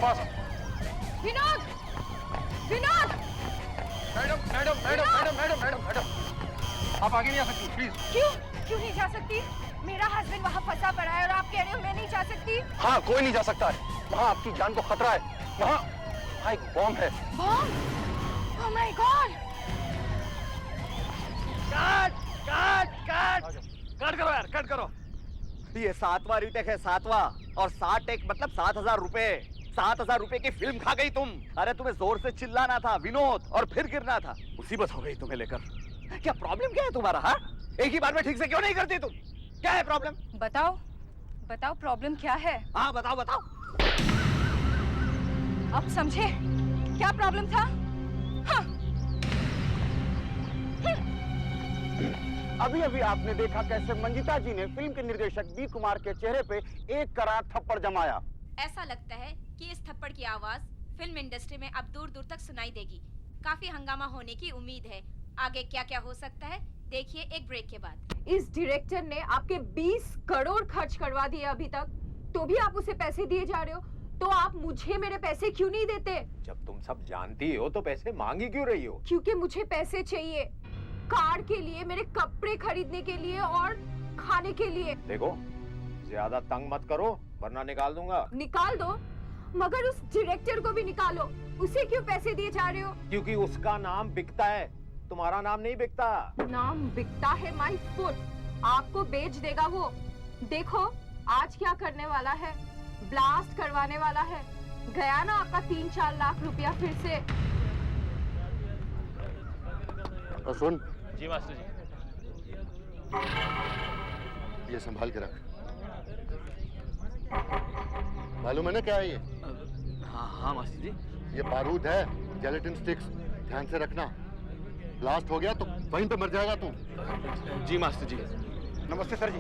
Fast. Vinod! Vinod! Madam madam madam madam madam madam madam आप आगे नहीं आ सकती प्लीज। क्यों नहीं जा सकती? मेरा हस्बैंड वहाँ फंसा पड़ा है और आप कह रहे हो मैं नहीं जा सकती? हाँ, कोई नहीं जा सकता है। वहाँ आपकी जान को खतरा है। वहाँ एक बॉम्ब है। Bomb? Oh my God! Cut करो यार, कट करो। ये 7वां रीटेक है, 7वां, और 7 टेक मतलब 7,000 रुपए। 7,000 रुपए की फिल्म खा गई तुम। अरे तुम्हें जोर से चिल्लाना था विनोद, और फिर गिरना था। मुसीबत हो गई तुम्हें लेकर। क्या प्रॉब्लम क्या है तुम्हारा? हाँ, एक ही बार में ठीक से क्यों नहीं करती तुम? क्या है प्रॉब्लम? बताओ, बताओ प्रॉब्लम क्या है? हाँ बताओ बताओ। अब समझे क्या प्रॉब्लम था? हाँ। अभी अभी आपने देखा कैसे मंजिता जी ने फिल्म के निर्देशक बी कुमार के चेहरे पे एक करार थप्पड़ जमाया। ऐसा लगता है कि इस थप्पड़ की आवाज फिल्म इंडस्ट्री में अब दूर दूर तक सुनाई देगी। काफी हंगामा होने की उम्मीद है। आगे क्या क्या हो सकता है देखिए एक ब्रेक के बाद। इस डायरेक्टर ने आपके 20 करोड़ खर्च करवा दिए अभी तक, तो भी आप उसे पैसे दिए जा रहे हो। तो आप मुझे मेरे पैसे क्यों नहीं देते? जब तुम सब जानती हो तो पैसे मांगी क्यों रही हो? क्योंकि मुझे पैसे चाहिए, कार के लिए, मेरे कपड़े खरीदने के लिए और खाने के लिए। देखो, ज्यादा तंग मत करो वरना निकाल दूंगा। निकाल दो, मगर उस डायरेक्टर को भी निकालो। उसे क्यों पैसे दिए जा रहे हो? क्योंकि उसका नाम बिकता है, तुम्हारा नाम नहीं बिकता। नाम बिकता है माय फुट, आपको बेच देगा वो। देखो आज क्या करने वाला है, ब्लास्ट करवाने वाला है। गया ना आपका 3-4 लाख रुपया फिर से। और सुन, जी मास्टर जी। ये संभाल के रख। मालूम है ना क्या है ये? हाँ हाँ मास्टर जी। ये बारूद है, जेलेटिन स्टिक्स। ध्यान से रखना, ब्लास्ट हो गया तो वहीं पे मर जाएगा तू। जी मास्टर जी। नमस्ते सर जी।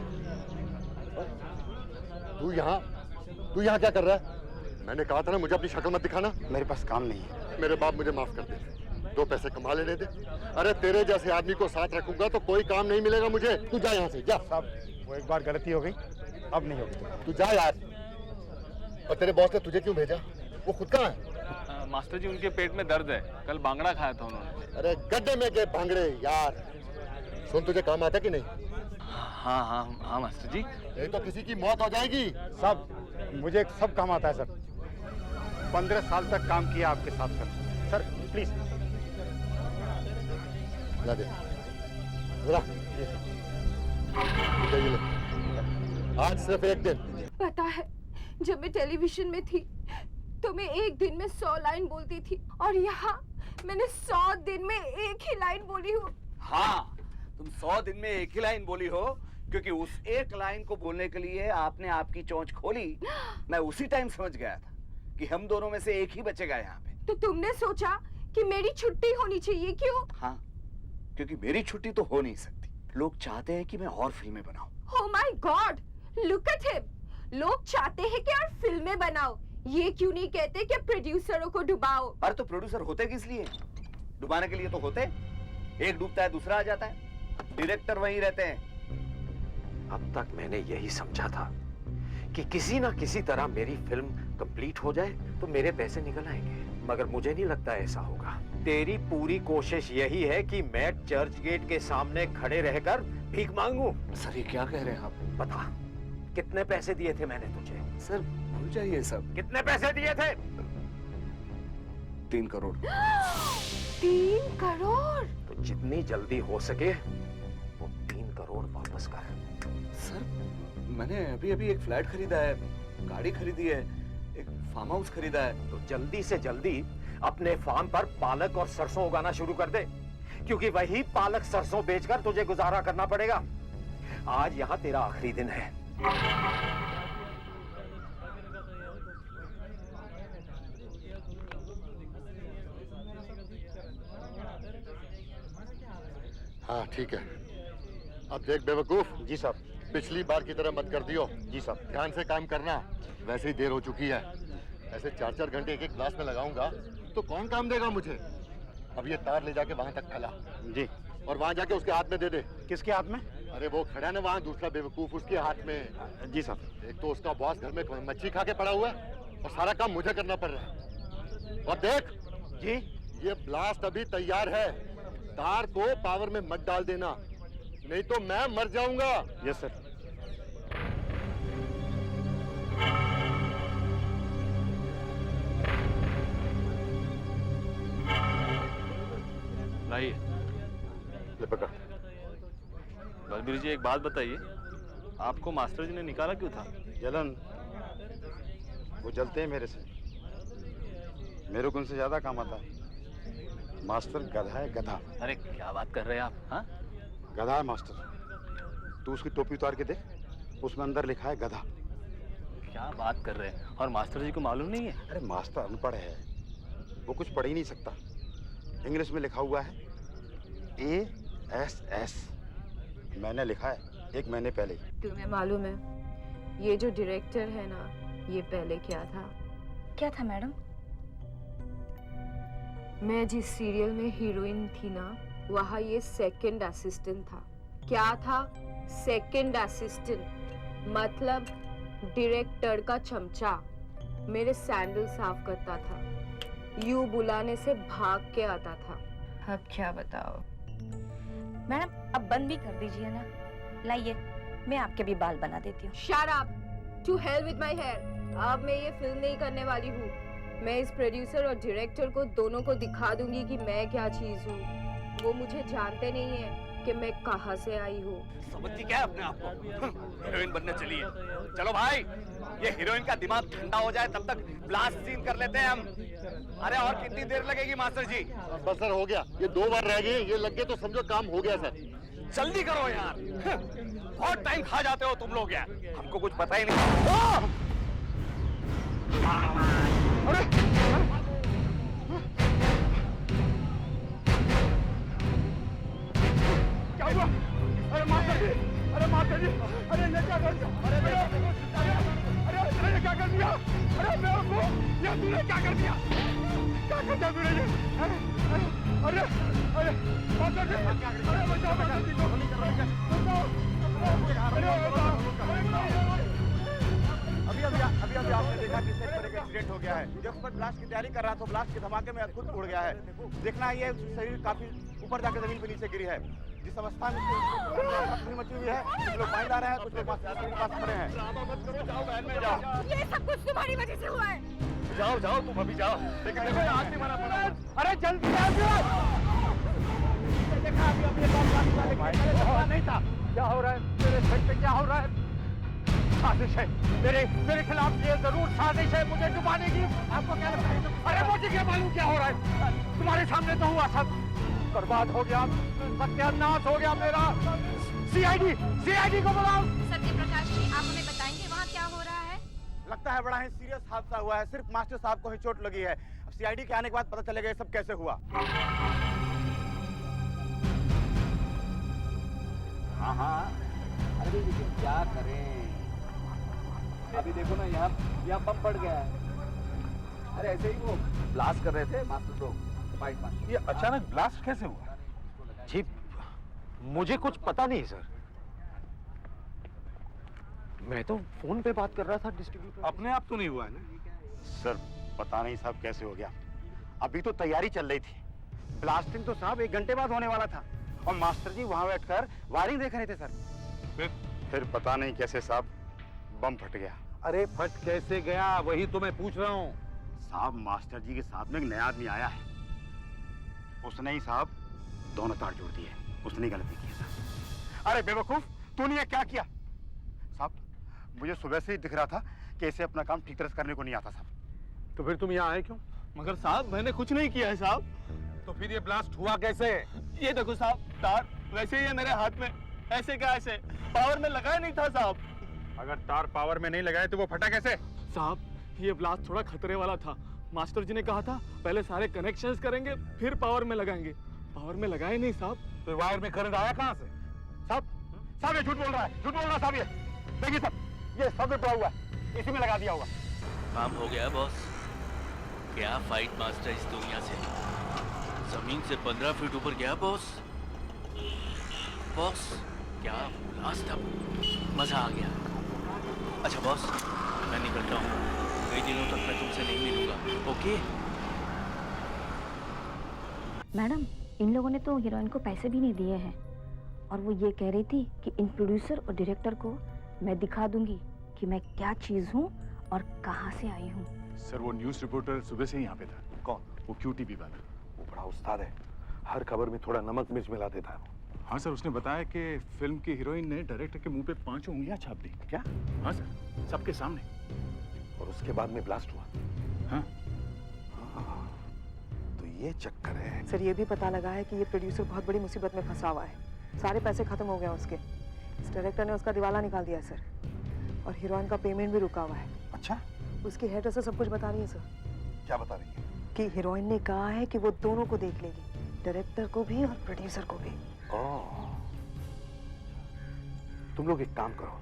तू यहाँ क्या कर रहा है? मैंने कहा था ना मुझे अपनी शक्ल मत दिखाना। मेरे पास काम नहीं है। मेरे बाप मुझे माफ कर दे, 2 पैसे कमा लेने दे। अरे तेरे जैसे आदमी को साथ रखूंगा तो कोई काम नहीं मिलेगा मुझे। तू जा यहाँ से, जा। साहब वो एक बार गलती हो गई, अब नहीं होगी। तू जा यार। और तेरे बॉस ने तुझे क्यों भेजा? वो खुद कहाँ है? मास्टर जी उनके पेट में दर्द है, कल बांगड़ा खाया था उन्होंने। अरे गड्ढे में के भांगड़े यार। सुन, तुझे काम आता कि नहीं? हाँ हाँ हाँ मास्टर जी। नहीं तो किसी की मौत हो जाएगी। साहब मुझे सब काम आता है सर। 15 साल तक काम किया आपके साथ सर। प्लीज ला दे जरा। ये ले। आज सिर्फ एक दिन। पता है जब मैं टेलीविजन में थी तो मैं एक दिन में 100 लाइन बोलती थी, और यहाँ मैंने 100 दिन में एक ही लाइन बोली हूँ। हाँ, तुम 100 दिन में एक ही लाइन बोली हो, क्योंकि उस एक लाइन को बोलने के लिए आपने आपकी चोंच खोली। मैं उसी टाइम समझ गया था कि हम दोनों में से एक ही बचेगा यहाँ पे। तो तुमने सोचा कि मेरी छुट्टी होनी चाहिए, क्यों? हाँ, क्योंकि मेरी छुट्टी तो हो नहीं सकती। लोग चाहते हैं कि मैं और फिल्में बनाऊं। Oh my God, look at him! लोग चाहते हैं कि और फिल्में बनाओ, ये क्यों नहीं कहते कि प्रोड्यूसरों को डुबाओ? अरे तो प्रोड्यूसर होते किस लिए? डुबाने के लिए तो होते। एक डूबता है दूसरा आ जाता है, डायरेक्टर वहीं रहते हैं। अब तक मैंने यही समझा था कि किसी ना किसी तरह मेरी फिल्म कंप्लीट हो जाए तो मेरे पैसे निकल आएंगे, मगर मुझे नहीं लगता ऐसा होगा। तेरी पूरी कोशिश यही है कि मैं चर्च गेट के सामने खड़े रहकर भीख मांगू। सर ये क्या कह रहे हैं आप? बता, कितने पैसे दिए थे मैंने तुझे? सर भूल जाइए सब। कितने पैसे दिए थे? 3 करोड़। 3 करोड़? तो जितनी जल्दी हो सके वो 3 करोड़ वापस कर। सर मैंने अभी अभी एक फ्लैट खरीदा है, गाड़ी खरीदी है, एक फार्म हाउस खरीदा है। तो जल्दी से जल्दी अपने फार्म पर पालक और सरसों उगाना शुरू कर दे, क्योंकि वही पालक सरसों बेचकर तुझे गुजारा करना पड़ेगा। आज यहाँ तेरा आखिरी दिन है। हाँ ठीक है। अब देख बेवकूफ। जी साहब। पिछली बार की तरह मत कर दियो। जी साहब। ध्यान से काम करना, वैसे ही देर हो चुकी है। ऐसे 4-4 घंटे एक क्लास में लगाऊंगा तो कौन काम देगा मुझे? अब ये तार ले जाके वहां तक फैला। जी। और वहां जाके उसके हाथ में दे दे। किसके हाथ में? अरे वो खड़ा ना वहां दूसरा बेवकूफ, उसके हाथ में। जी साहब। एक तो उसका बॉस घर में मच्छी खा के पड़ा हुआ है, और सारा काम मुझे करना पड़ रहा है। और देख जी ये ब्लास्ट अभी तैयार है, तार को पावर में मत डाल देना, नहीं तो मैं मर जाऊंगा। Yes sir. लाइए। ले पकड़। बलबीर जी, एक बात बताइए, आपको मास्टर जी ने निकाला क्यों था? जलन, वो जलते हैं मेरे से, मेरे को उनसे ज्यादा काम आता है। मास्टर गधा है, गधा। अरे क्या बात कर रहे हैं आप? हाँ, गधा है मास्टर। तू उसकी टोपी उतार के देख, उसमें अंदर लिखा है गधा। क्या बात कर रहे हैं? और मास्टर जी को मालूम नहीं है? अरे मास्टर अनपढ़ है, वो कुछ पढ़ ही नहीं सकता। इंग्लिश में लिखा हुआ है ASS, मैंने लिखा है 1 महीने पहले ही। तुम्हें मालूम है ये जो डायरेक्टर है ना, ये पहले क्या था? क्या था मैडम? मैं जिस सीरियल में हीरोइन थी ना, वहाँ ये सेकंड असिस्टेंट था। क्या था? सेकंड असिस्टेंट, मतलब डायरेक्टर का चमचा। मेरे सैंडल साफ करता था, यूं बुलाने से भाग के आता था। अब क्या बताओ? मैडम अब बंद भी कर दीजिए ना। लाइए, मैं आपके भी बाल बना देती हूँ। Shut up! To hell with my hair! अब मैं ये फिल्म नहीं करने वाली हूँ। मैं इस प्रोड्यूसर और डायरेक्टर को दोनों को दिखा दूंगी कि मैं क्या चीज हूँ। वो मुझे जानते नहीं है कि मैं कहाँ से आई हूँ। समझती क्या है अपने आप को? हीरोइन बनने चली है। चलो भाई, ये हीरोइन का दिमाग ठंडा हो जाए तब तक ब्लास्ट सीन कर लेते हैं हम। अरे और कितनी देर लगेगी मास्टर जी? बस सर, हो गया। ये 2 बार रह गए, ये लग गए तो समझो काम हो गया सर। जल्दी करो यार, बहुत टाइम खा जाते हो तुम लोग यार, हमको कुछ पता ही नहीं। क्या हुआ? अरे मास्टर जी, अरे मास्टर जी, अरे ये क्या कर दिया? अरे ये क्या कर दिया? अरे मेरे को, ये तूने क्या कर दिया? क्या कर दिया तूने ये? अरे अरे मास्टर जी, अरे बचाओ मास्टर जी को, बचाओ, अभी आपने देखा किस तरह का एक्सीडेंट हो गया है। जब पर ब्लास्ट की तैयारी कर रहा था, ब्लास्ट के धमाके में खुद उड़ गया है। देखना है, ये शरीर काफी ऊपर जाकर जमीन पे नीचे गिरी है। जिस अवस्था में मची हुई है, कुछ लोग पानी ला रहे हैं, कुछ लोग मास्टर के पास खड़े हैं। ये सब कुछ तुम्हारी वजह से हुआ है। जाओ जाओ, तुम अभी जाओ। लेकिन देखो, आदमी मारा पड़ा। अरे जल्दी आ जाओ। देखा अभी नहीं था। क्या हो रहा है मेरे साइड पे? क्या हो रहा है? साजिश है, मेरे खिलाफ ये जरूर साजिश है, मुझे डुबाने की। आपको क्या लगता है? अरे मुझे क्या मालूम क्या हो रहा है? तुम्हारे सामने तो हुआ सब। बर्बाद हो गया, सत्यानाश हो गया मेरा। सीआईडी को बुलाओ। सत्य प्रकाश जी, आप हमें बताएंगे वहाँ क्या हो रहा है? लगता है बड़ा ही सीरियस हादसा हुआ है, सिर्फ मास्टर साहब को ही चोट लगी है। अब सीआईडी के आने के बाद पता चलेगा ये सब कैसे हुआ। हाँ, अरे लेकिन क्या करें? अभी देखो ना, यहाँ बम पड़ गया है। अरे ऐसे ही वो ब्लास्ट कर रहे थे मास्टर लोग, फाइट मास्टर। ये अचानक ब्लास्ट कैसे हुआ? जी मुझे कुछ पता नहीं सर, मैं तो फोन पे बात कर रहा था डिस्ट्रीब्यूटर। अपने आप तो नहीं हुआ है ना? सर पता नहीं साहब कैसे हो गया। अभी तो तैयारी चल रही थी, ब्लास्टिंग तो साहब 1 घंटे बाद होने वाला था और मास्टर जी वहां बैठकर वायरिंग देख रहे थे सर। फिर पता नहीं कैसे साहब बम फट गया। अरे फट कैसे गया, वही तो मैं पूछ रहा हूँ। साहब मास्टर जी के साथ में एक नया आदमी आया है, उसने ही साहब दोनों तार जोड़ दिए। उसने गलती की साहब। अरे बेवकूफ, तूने ये क्या किया? साहब मुझे सुबह से ही दिख रहा था कि इसे अपना काम ठीक तरह से करने को नहीं आता साहब। तो फिर तुम यहाँ आए क्यों? मगर साहब मैंने कुछ नहीं किया है साहब। तो फिर ये ब्लास्ट हुआ कैसे? ये देखो साहब, तार वैसे ही है मेरे हाथ में। ऐसे क्या, ऐसे पावर में लगाया नहीं था साहब। अगर तार पावर में नहीं लगाए तो वो फटा कैसे? साहब ये ब्लास्ट थोड़ा खतरे वाला था। मास्टर जी ने कहा था पहले सारे कनेक्शंस करेंगे फिर पावर में लगाएंगे। पावर में लगाए नहीं साहब। तो वायर में करंट आया कहाँ से? साहब ये झूठ बोल रहा है, झूठ बोल रहा है साहब। ये देखिए साहब, ये सब पड़ा हुआ है, इसी में लगा दिया होगा। काम हो गया बॉस। क्या फाइट मास्टर इस दुनिया से जमीन से 15 फीट ऊपर गया बॉस। बॉस क्या ब्लास्ट था, मजा आ गया। अच्छा बॉस मैं निकलता हूँ। कई दिनों तक मैं तुमसे नहीं मिलूंगा, ओके? मैडम, इन लोगों ने तो हीरोइन को पैसे भी नहीं दिए हैं और वो ये कह रही थी कि इन प्रोड्यूसर और डायरेक्टर को मैं दिखा दूंगी कि मैं क्या चीज हूँ और कहाँ से आई हूँ। सर वो न्यूज़ रिपोर्टर सुबह से ही यहाँ पे था। कौन? वो QTV वाला। वो बड़ा उस्ताद है, हर खबर में थोड़ा नमक मिर्च मिला देता है। हाँ सर, उसने बताया कि फिल्म की हीरोइन ने डायरेक्टर के मुंह पे 5 उंगलियां छाप दी। क्या? हाँ सर, सबके सामने। और उसके बाद में ब्लास्ट हुआ। हाँ। तो ये चक्कर है। सर ये भी पता लगा है कि ये प्रोड्यूसर बहुत बड़ी मुसीबत में फंसा हुआ है। सारे पैसे खत्म हो गए उसके। इस डायरेक्टर ने उसका दिवाला निकाल दिया सर, और हीरोइन का पेमेंट भी रुका हुआ है। अच्छा, उसकी हेड से सब कुछ बता रही है सर। क्या बता रही है? कि हीरोइन ने कहा है कि वो दोनों को देख लेगी, डायरेक्टर को भी और प्रोड्यूसर को भी। तुम लोग एक काम करो,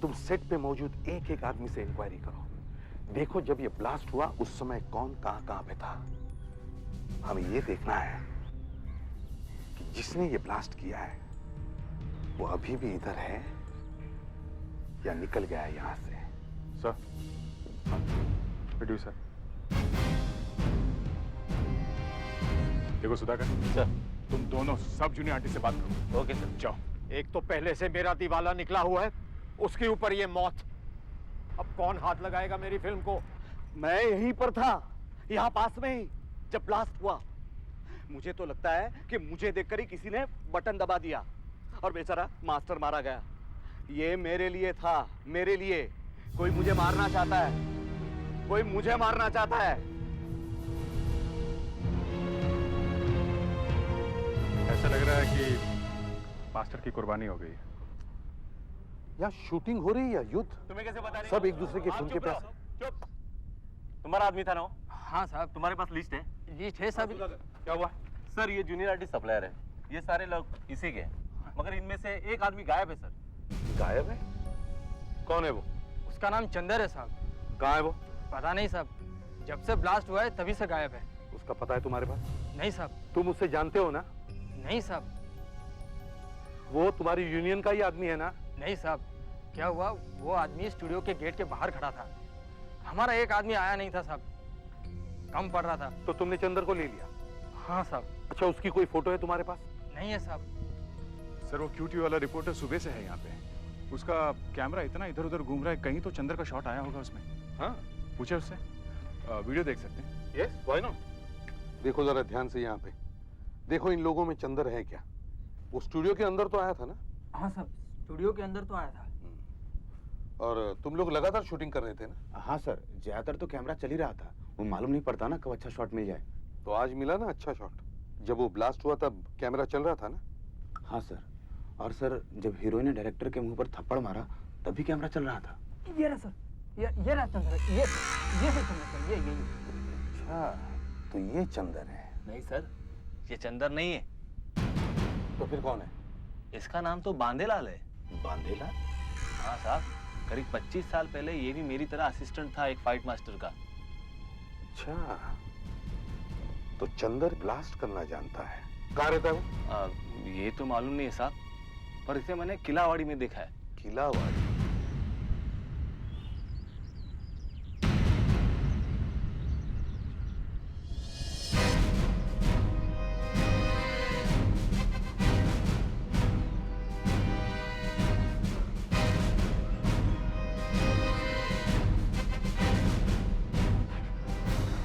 तुम सेट पे मौजूद एक एक आदमी से इंक्वायरी करो। देखो जब ये ब्लास्ट हुआ उस समय कौन कहां पे था। हमें ये देखना है कि जिसने ये ब्लास्ट किया है वो अभी भी इधर है या निकल गया है यहां से। Sir, producer. देखो सुधाकर सर, तुम दोनों सब जूनियर आर्टिस्ट से बात करो। Okay sir. जाओ। एक तो पहले से मेरा दिवाला निकला हुआ है, उसके ऊपर ये मौत। अब कौन हाथ लगाएगा मेरी फिल्म को? मैं यहीं पर था, यहाँ पास में ही, जब ब्लास्ट हुआ। मुझे तो लगता है कि मुझे देखकर ही किसी ने बटन दबा दिया और बेचारा मास्टर मारा गया। ये मेरे लिए था, मेरे लिए। कोई मुझे मारना चाहता है, कोई मुझे मारना चाहता है। ऐसा लग रहा है कि मास्टर की कुर्बानी हो गई है। या शूटिंग हो रही है या युद्ध? तुम्हें कैसे बता रही? सब एक दूसरे के खून के प्यास। चुप। तुम्हारा आदमी था ना? हाँ साहब। तुम्हारे पास लिस्ट है? लिस्ट है साहब। क्या हुआ? सर ये जूनियर आर्टिस्ट सप्लायर है, ये सारे लोग इसी के हैं, मगर इनमें से एक आदमी गायब है सर। गायब है? कौन है वो? उसका नाम चंदर है साहब। कहाँ है वो? पता नहीं साहब, जब से ब्लास्ट हुआ है तभी से गायब है। उसका पता है तुम्हारे पास? नहीं साहब। तुम उससे जानते हो ना? नहीं साहब। वो तुम्हारी यूनियन का ही आदमी है ना? नहीं साहब, क्या हुआ, वो आदमी स्टूडियो के गेट के बाहर खड़ा था, हमारा एक आदमी आया नहीं था साहब, कम पड़ रहा था। तो तुमने चंदर को ले लिया? हाँ साहब। अच्छा, उसकी कोई फोटो है तुम्हारे पास? नहीं है साहब। सर वो QTV वाला रिपोर्टर सुबह से है यहाँ पे। उसका कैमरा इतना इधर उधर घूम रहा है, कहीं तो चंदर का शॉट आया होगा उसमें। हाँ, पूछे उससे। वीडियो देख सकते हैं? Yes, why not. देखो जरा ध्यान से यहाँ पे, देखो इन लोगों में चंदर है क्या? वो स्टूडियो के अंदर तो आया था ना? हाँ साहब, स्टूडियो के अंदर तो आया था। और तुम लोग लगातार शूटिंग कर रहे थे ना? हाँ सर, ज्यादातर तो कैमरा चल ही रहा था, वो मालूम नहीं पड़ता ना कब अच्छा शॉट मिल जाए। तो आज मिला ना अच्छा शॉट? जब वो ब्लास्ट हुआ तब कैमरा चल रहा था ना? हाँ सर, और सर जब हीरोइन ने डायरेक्टर के मुंह पर थप्पड़ मारा तब भी कैमरा चल रहा था। ये रहा सर, ये रहा चंदर, ये सर चंदर सर, ये। अच्छा, तो ये चंदर है? नहीं सर, ये चंदर नहीं है। तो फिर कौन है? इसका नाम तो बांदेलाल है। बांदेलाल? हाँ साहब, करीब 25 साल पहले ये भी मेरी तरह असिस्टेंट था एक फाइट मास्टर का। अच्छा, तो चंदर ब्लास्ट करना जानता है। कहाँ रहता है वो? ये तो मालूम नहीं है साहब, पर इसे मैंने किलावाड़ी में देखा है। किलावाड़ी?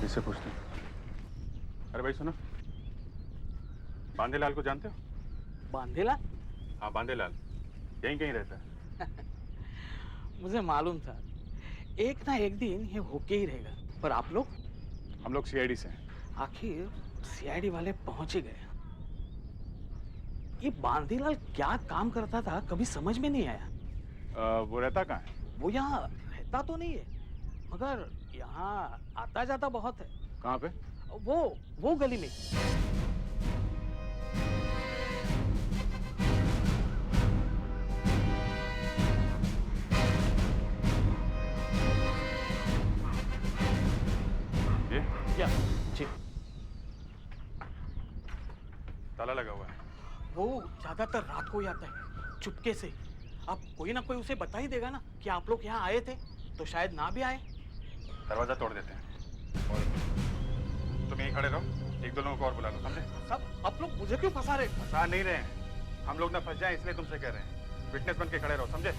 इससे पूछते हैं। अरे भाई सुनो, बांदेलाल को जानते हो? बांदेलाल? हाँ बांदेलाल, यहीं कहीं रहता है। मुझे मालूम था एक ना एक दिन ये होके ही रहेगा, पर आप लोग? हम लोग CID से हैं। आखिर CID वाले पहुंच ही गए। ये बांदेलाल क्या काम करता था कभी समझ में नहीं आया। वो रहता कहाँ है? वो यहाँ रहता तो नहीं है, मगर यहाँ आता जाता बहुत है। कहाँ पे? वो गली में। ये? क्या? जी। ताला लगा हुआ है। वो ज्यादातर रात को ही आता है, चुपके से। अब कोई ना कोई उसे बता ही देगा ना कि आप लोग यहाँ आए थे, तो शायद ना भी आए। दरवाजा तोड़ देते हैं। और तुम यहीं खड़े रहो, एक दो लोगों को और बुला लो, समझे? साहब आप लोग मुझे क्यों फंसा रहे? फंसा नहीं रहे हैं, हम लोग ना फंस जाएं इसलिए तुमसे कह रहे हैं। विटनेस बन के खड़े रहो, समझे?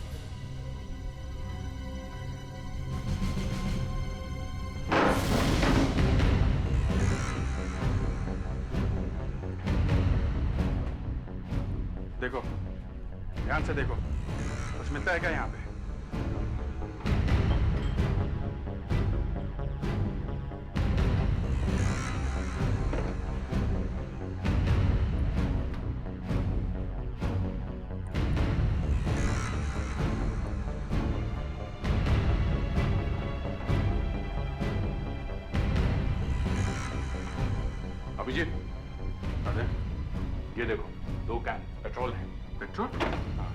देखो, ध्यान से देखो, कुछ मिलता है क्या यहाँ पे? अभिजीत, अरे ये देखो, 2 कैन पेट्रोल है। पेट्रोल? हाँ।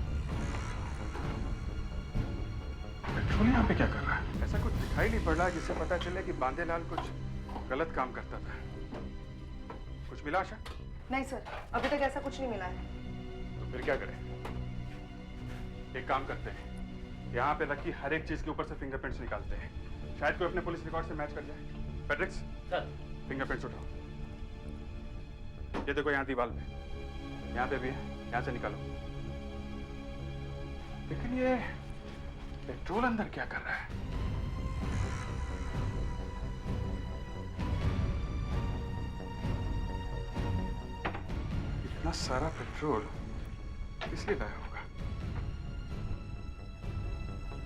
पेट्रोल यहाँ पे क्या कर रहा है? ऐसा कुछ दिखाई नहीं पड़ रहा जिससे पता चले कि बांदेलाल कुछ गलत काम करता था। कुछ मिला आशा? नहीं सर, अभी तक ऐसा कुछ नहीं मिला है। तो फिर क्या करें? एक काम करते हैं, यहाँ पे रखी हर एक चीज के ऊपर से फिंगरप्रिंट्स निकालते हैं, शायद कोई अपने पुलिस रिकॉर्ड से मैच कर जाए। पेट्रिक्स, सर, फिंगरप्रिंट्स उठाओ। ये देखो यहाँ दीवार में, यहाँ पे भी है, यहाँ से निकालो। लेकिन ये पेट्रोल अंदर क्या कर रहा है? इतना सारा पेट्रोल किस लिए लाया होगा?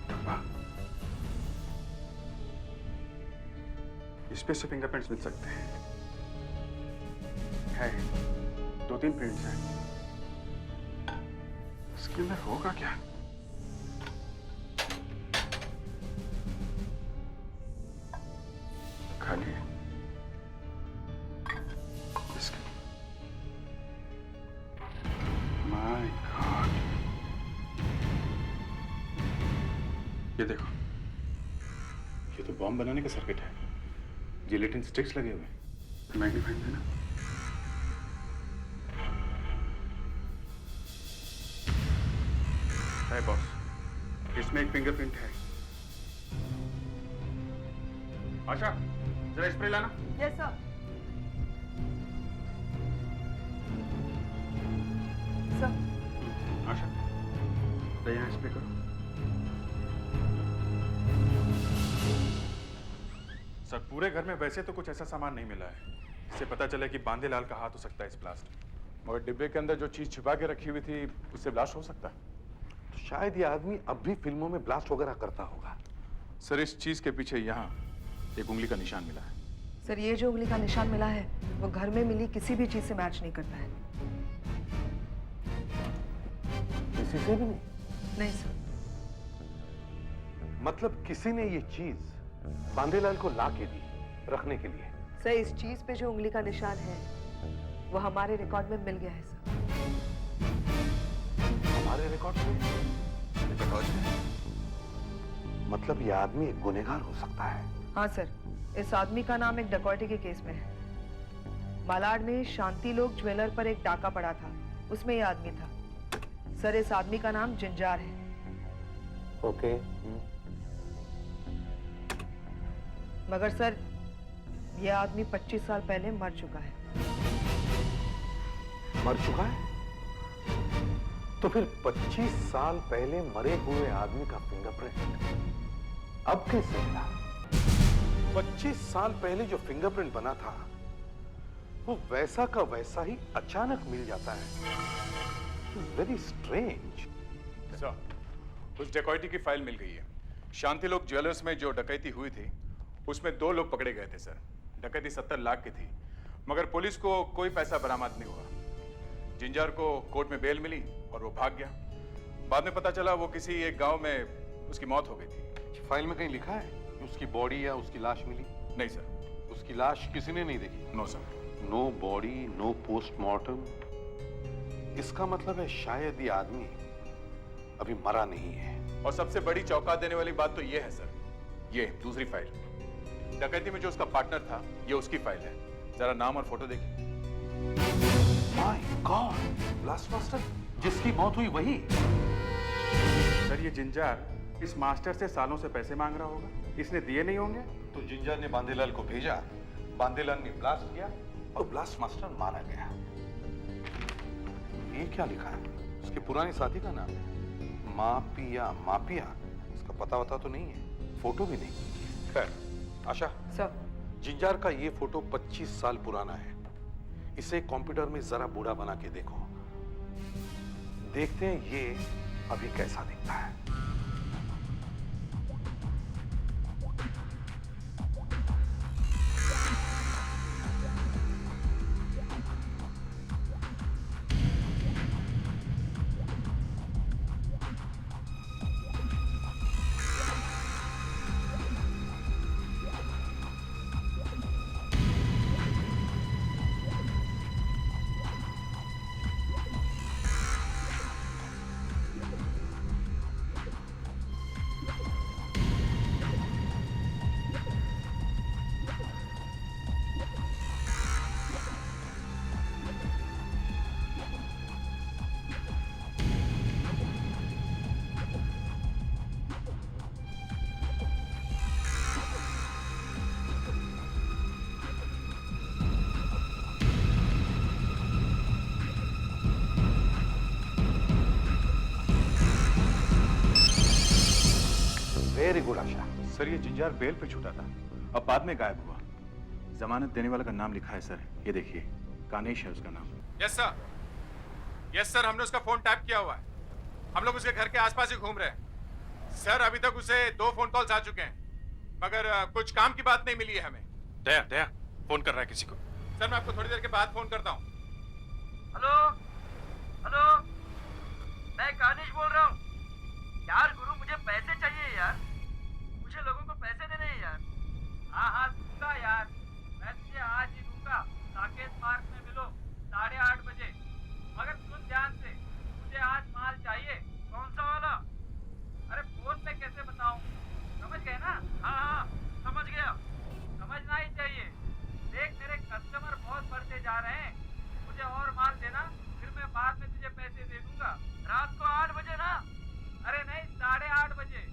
डब्बा, इस पे से फिंगरप्रिंट्स मिल सकते हैं। है 2-3 प्रिंट्स हैं। इसके अंदर होगा क्या? खाली है। माय गॉड, ये देखो, ये तो बॉम्ब बनाने का सर्किट है। जिलेटिन स्टिक्स लगे हुए। मैग्नीफाइंग है ना? है बॉस, इसमें एक फिंगरप्रिंट है। आशा, जरा स्प्रे लाना। Yes sir. सर। आशा, ले यहाँ स्प्रे करो। सर, पूरे घर में वैसे तो कुछ ऐसा सामान नहीं मिला है इससे पता चले कि बांदेलाल का हाथ हो सकता है इस ब्लास्ट में। मगर डिब्बे के अंदर जो चीज छिपा के रखी हुई थी उससे ब्लास्ट हो सकता है। शायद ये आदमी अब भी फिल्मों में ब्लास्ट वगैरह करता होगा। सर, इस चीज के पीछे यहाँ एक उंगली का निशान मिला है। सर, ये जो उंगली का निशान मिला है वो घर में मिली किसी भी चीज से मैच नहीं करता है। किसी से भी नहीं? नहीं सर। मतलब किसी ने ये चीज बांदेलाल को ला के दी रखने के लिए? सर, इस चीज पे जो उंगली का निशान है वो हमारे रिकॉर्ड में मिल गया है सर। हमारे रिकॉर्ड में? मतलब ये आदमी एक गुनहगार हो सकता है? हाँ सर, इस आदमी का नाम एक डकैती के केस में है। मालाड में शांति लोक ज्वेलर पर एक डाका पड़ा था, उसमें ये आदमी था। सर, इस आदमी का नाम जिंजार है। ओके। मगर सर, ये आदमी 25 साल पहले मर चुका है। मर चुका है? तो फिर 25 साल पहले मरे हुए आदमी का फिंगरप्रिंट अब कैसे मिला? 25 साल पहले जो फिंगरप्रिंट बना था वो वैसा का वैसा ही अचानक मिल जाता है। Very strange. सर, उस डकैती की फाइल मिल गई है। शांतिलोक ज्वेलर्स में जो डकैती हुई थी उसमें 2 लोग पकड़े गए थे सर। डकैती 70 लाख की थी, मगर पुलिस को कोई पैसा बरामद नहीं हुआ। जिंजार को कोर्ट में बेल मिली और वो भाग गया। बाद में पता चला वो किसी एक गांव में उसकी मौत हो गई थी। फाइल में कहीं लिखा है कि उसकी बॉडी या उसकी लाश मिली? नहीं सर। उसकी लाश किसी ने नहीं देखी? No sir. No body, no postmortem. इसका मतलब है शायद ये आदमी अभी मरा नहीं है। और सबसे बड़ी चौंका देने वाली बात तो ये है सर, ये दूसरी फाइल, डकैती में जो उसका पार्टनर था, ये उसकी फाइल है। जरा नाम और फोटो देखिए। माय गॉड, ब्लास्ट मास्टर जिसकी मौत हुई वही? सर, ये जिंजार इस मास्टर से सालों से पैसे मांग रहा होगा इसने दिए नहीं होंगे तो जिंजर ने बांदेलाल को भेजा, बांदेलाल ने ब्लास्ट किया और ब्लास्ट मास्टर मारा गया। ये क्या लिखा है? उसके पुराने साथी का नाम है मापिया। मापिया, इसका पता वता तो नहीं है, फोटो भी नहीं। खैर आशा सर, जिंजार का ये फोटो 25 साल पुराना है। इसे कंप्यूटर में जरा बूढ़ा बना के देखो, देखते हैं ये अभी कैसा दिखता है। वेरी गुड आशा। सर ये जिंजार बेल पे छूटा था, अब बाद में गायब हुआ। जमानत देने वाले का नाम लिखा है सर, ये देखिए, कानेश है उसका नाम। यस सर, हमने उसका फोन टैप किया हुआ है। हम लोग उसके घर के आसपास ही घूम रहे हैं सर। अभी तक उसे 2 फोन कॉल्स आ चुके हैं, मगर कुछ काम की बात नहीं मिली है हमें। दया फोन कर रहा है किसी को। सर मैं आपको थोड़ी देर के बाद फोन करता हूँ। हेलो, मैं कानिश बोल रहा हूँ। यार गुरु, मुझे पैसे चाहिए यार, मुझे लोगों को पैसे देने हैं यार। हाँ दूंगा यार, मैं तुझे आज ही दूंगा। साकेत पार्क में मिलो 8:30 बजे। मगर सुन ध्यान से, मुझे आज माल चाहिए। कौन सा वाला? अरे फोन पे कैसे बताऊं, समझ गए ना? हाँ समझ गया, समझना ही चाहिए। देख मेरे कस्टमर बहुत बढ़ते जा रहे हैं, मुझे और माल देना, फिर मैं बाद में तुझे पैसे दे दूंगा। रात को 8 बजे ना? अरे नहीं, 8:30 बजे।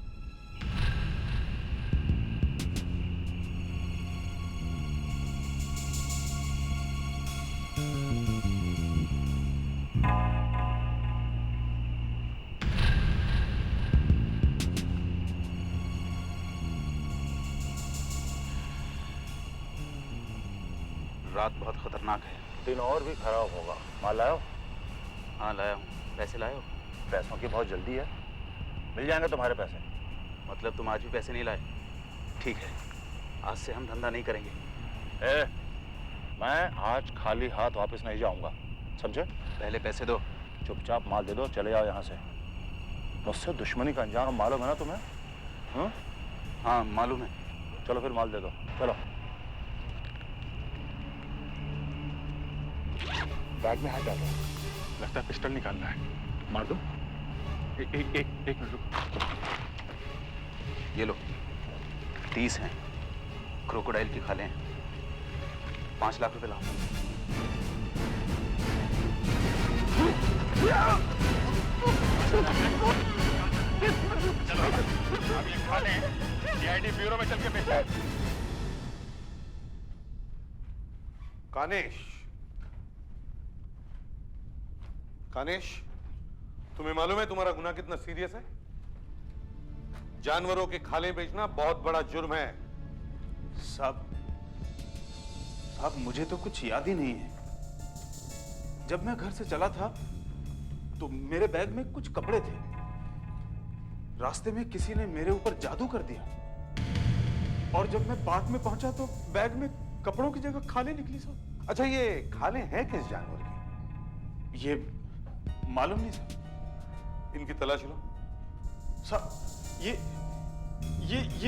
रात बहुत खतरनाक है। दिन और भी खराब होगा। माल लाओ? हाँ लाया हूँ। पैसे लाए हो? पैसों की बहुत जल्दी है, मिल जाएंगे तुम्हारे पैसे। मतलब तुम आज भी पैसे नहीं लाए? ठीक है, आज से हम धंधा नहीं करेंगे। मैं आज खाली हाथ वापस नहीं जाऊंगा, समझे? पहले पैसे दो। चुपचाप माल दे दो, चले जाओ यहाँ से। मुझसे दुश्मनी का अंजाम मालूम है ना तुम्हें? हाँ मालूम है। चलो फिर माल दे दो, चलो। बैग में हाथ डालो, लगता है पिस्टल निकालना है। मार दो। एक मिनट रुको। ये लो, 30 हैं, क्रोकोडाइल की खाले हैं। 5 लाख रुपए लाओ। चलो अब ये खाने सीआईडी ब्यूरो में चल के बेचते हैं। कानेश, तुम्हें मालूम है तुम्हारा गुनाह कितना सीरियस है? जानवरों के खाले बेचना बहुत बड़ा जुर्म है। साहब मुझे तो कुछ याद ही नहीं है। जब मैं घर से चला था तो मेरे बैग में कुछ कपड़े थे। रास्ते में किसी ने मेरे ऊपर जादू कर दिया और जब मैं पार्क में पहुंचा तो बैग में कपड़ों की जगह खाले निकली साहब। अच्छा ये खाले हैं किस जानवर की? ये मालूम नहीं साहब। इनकी तलाश लो। साहब ये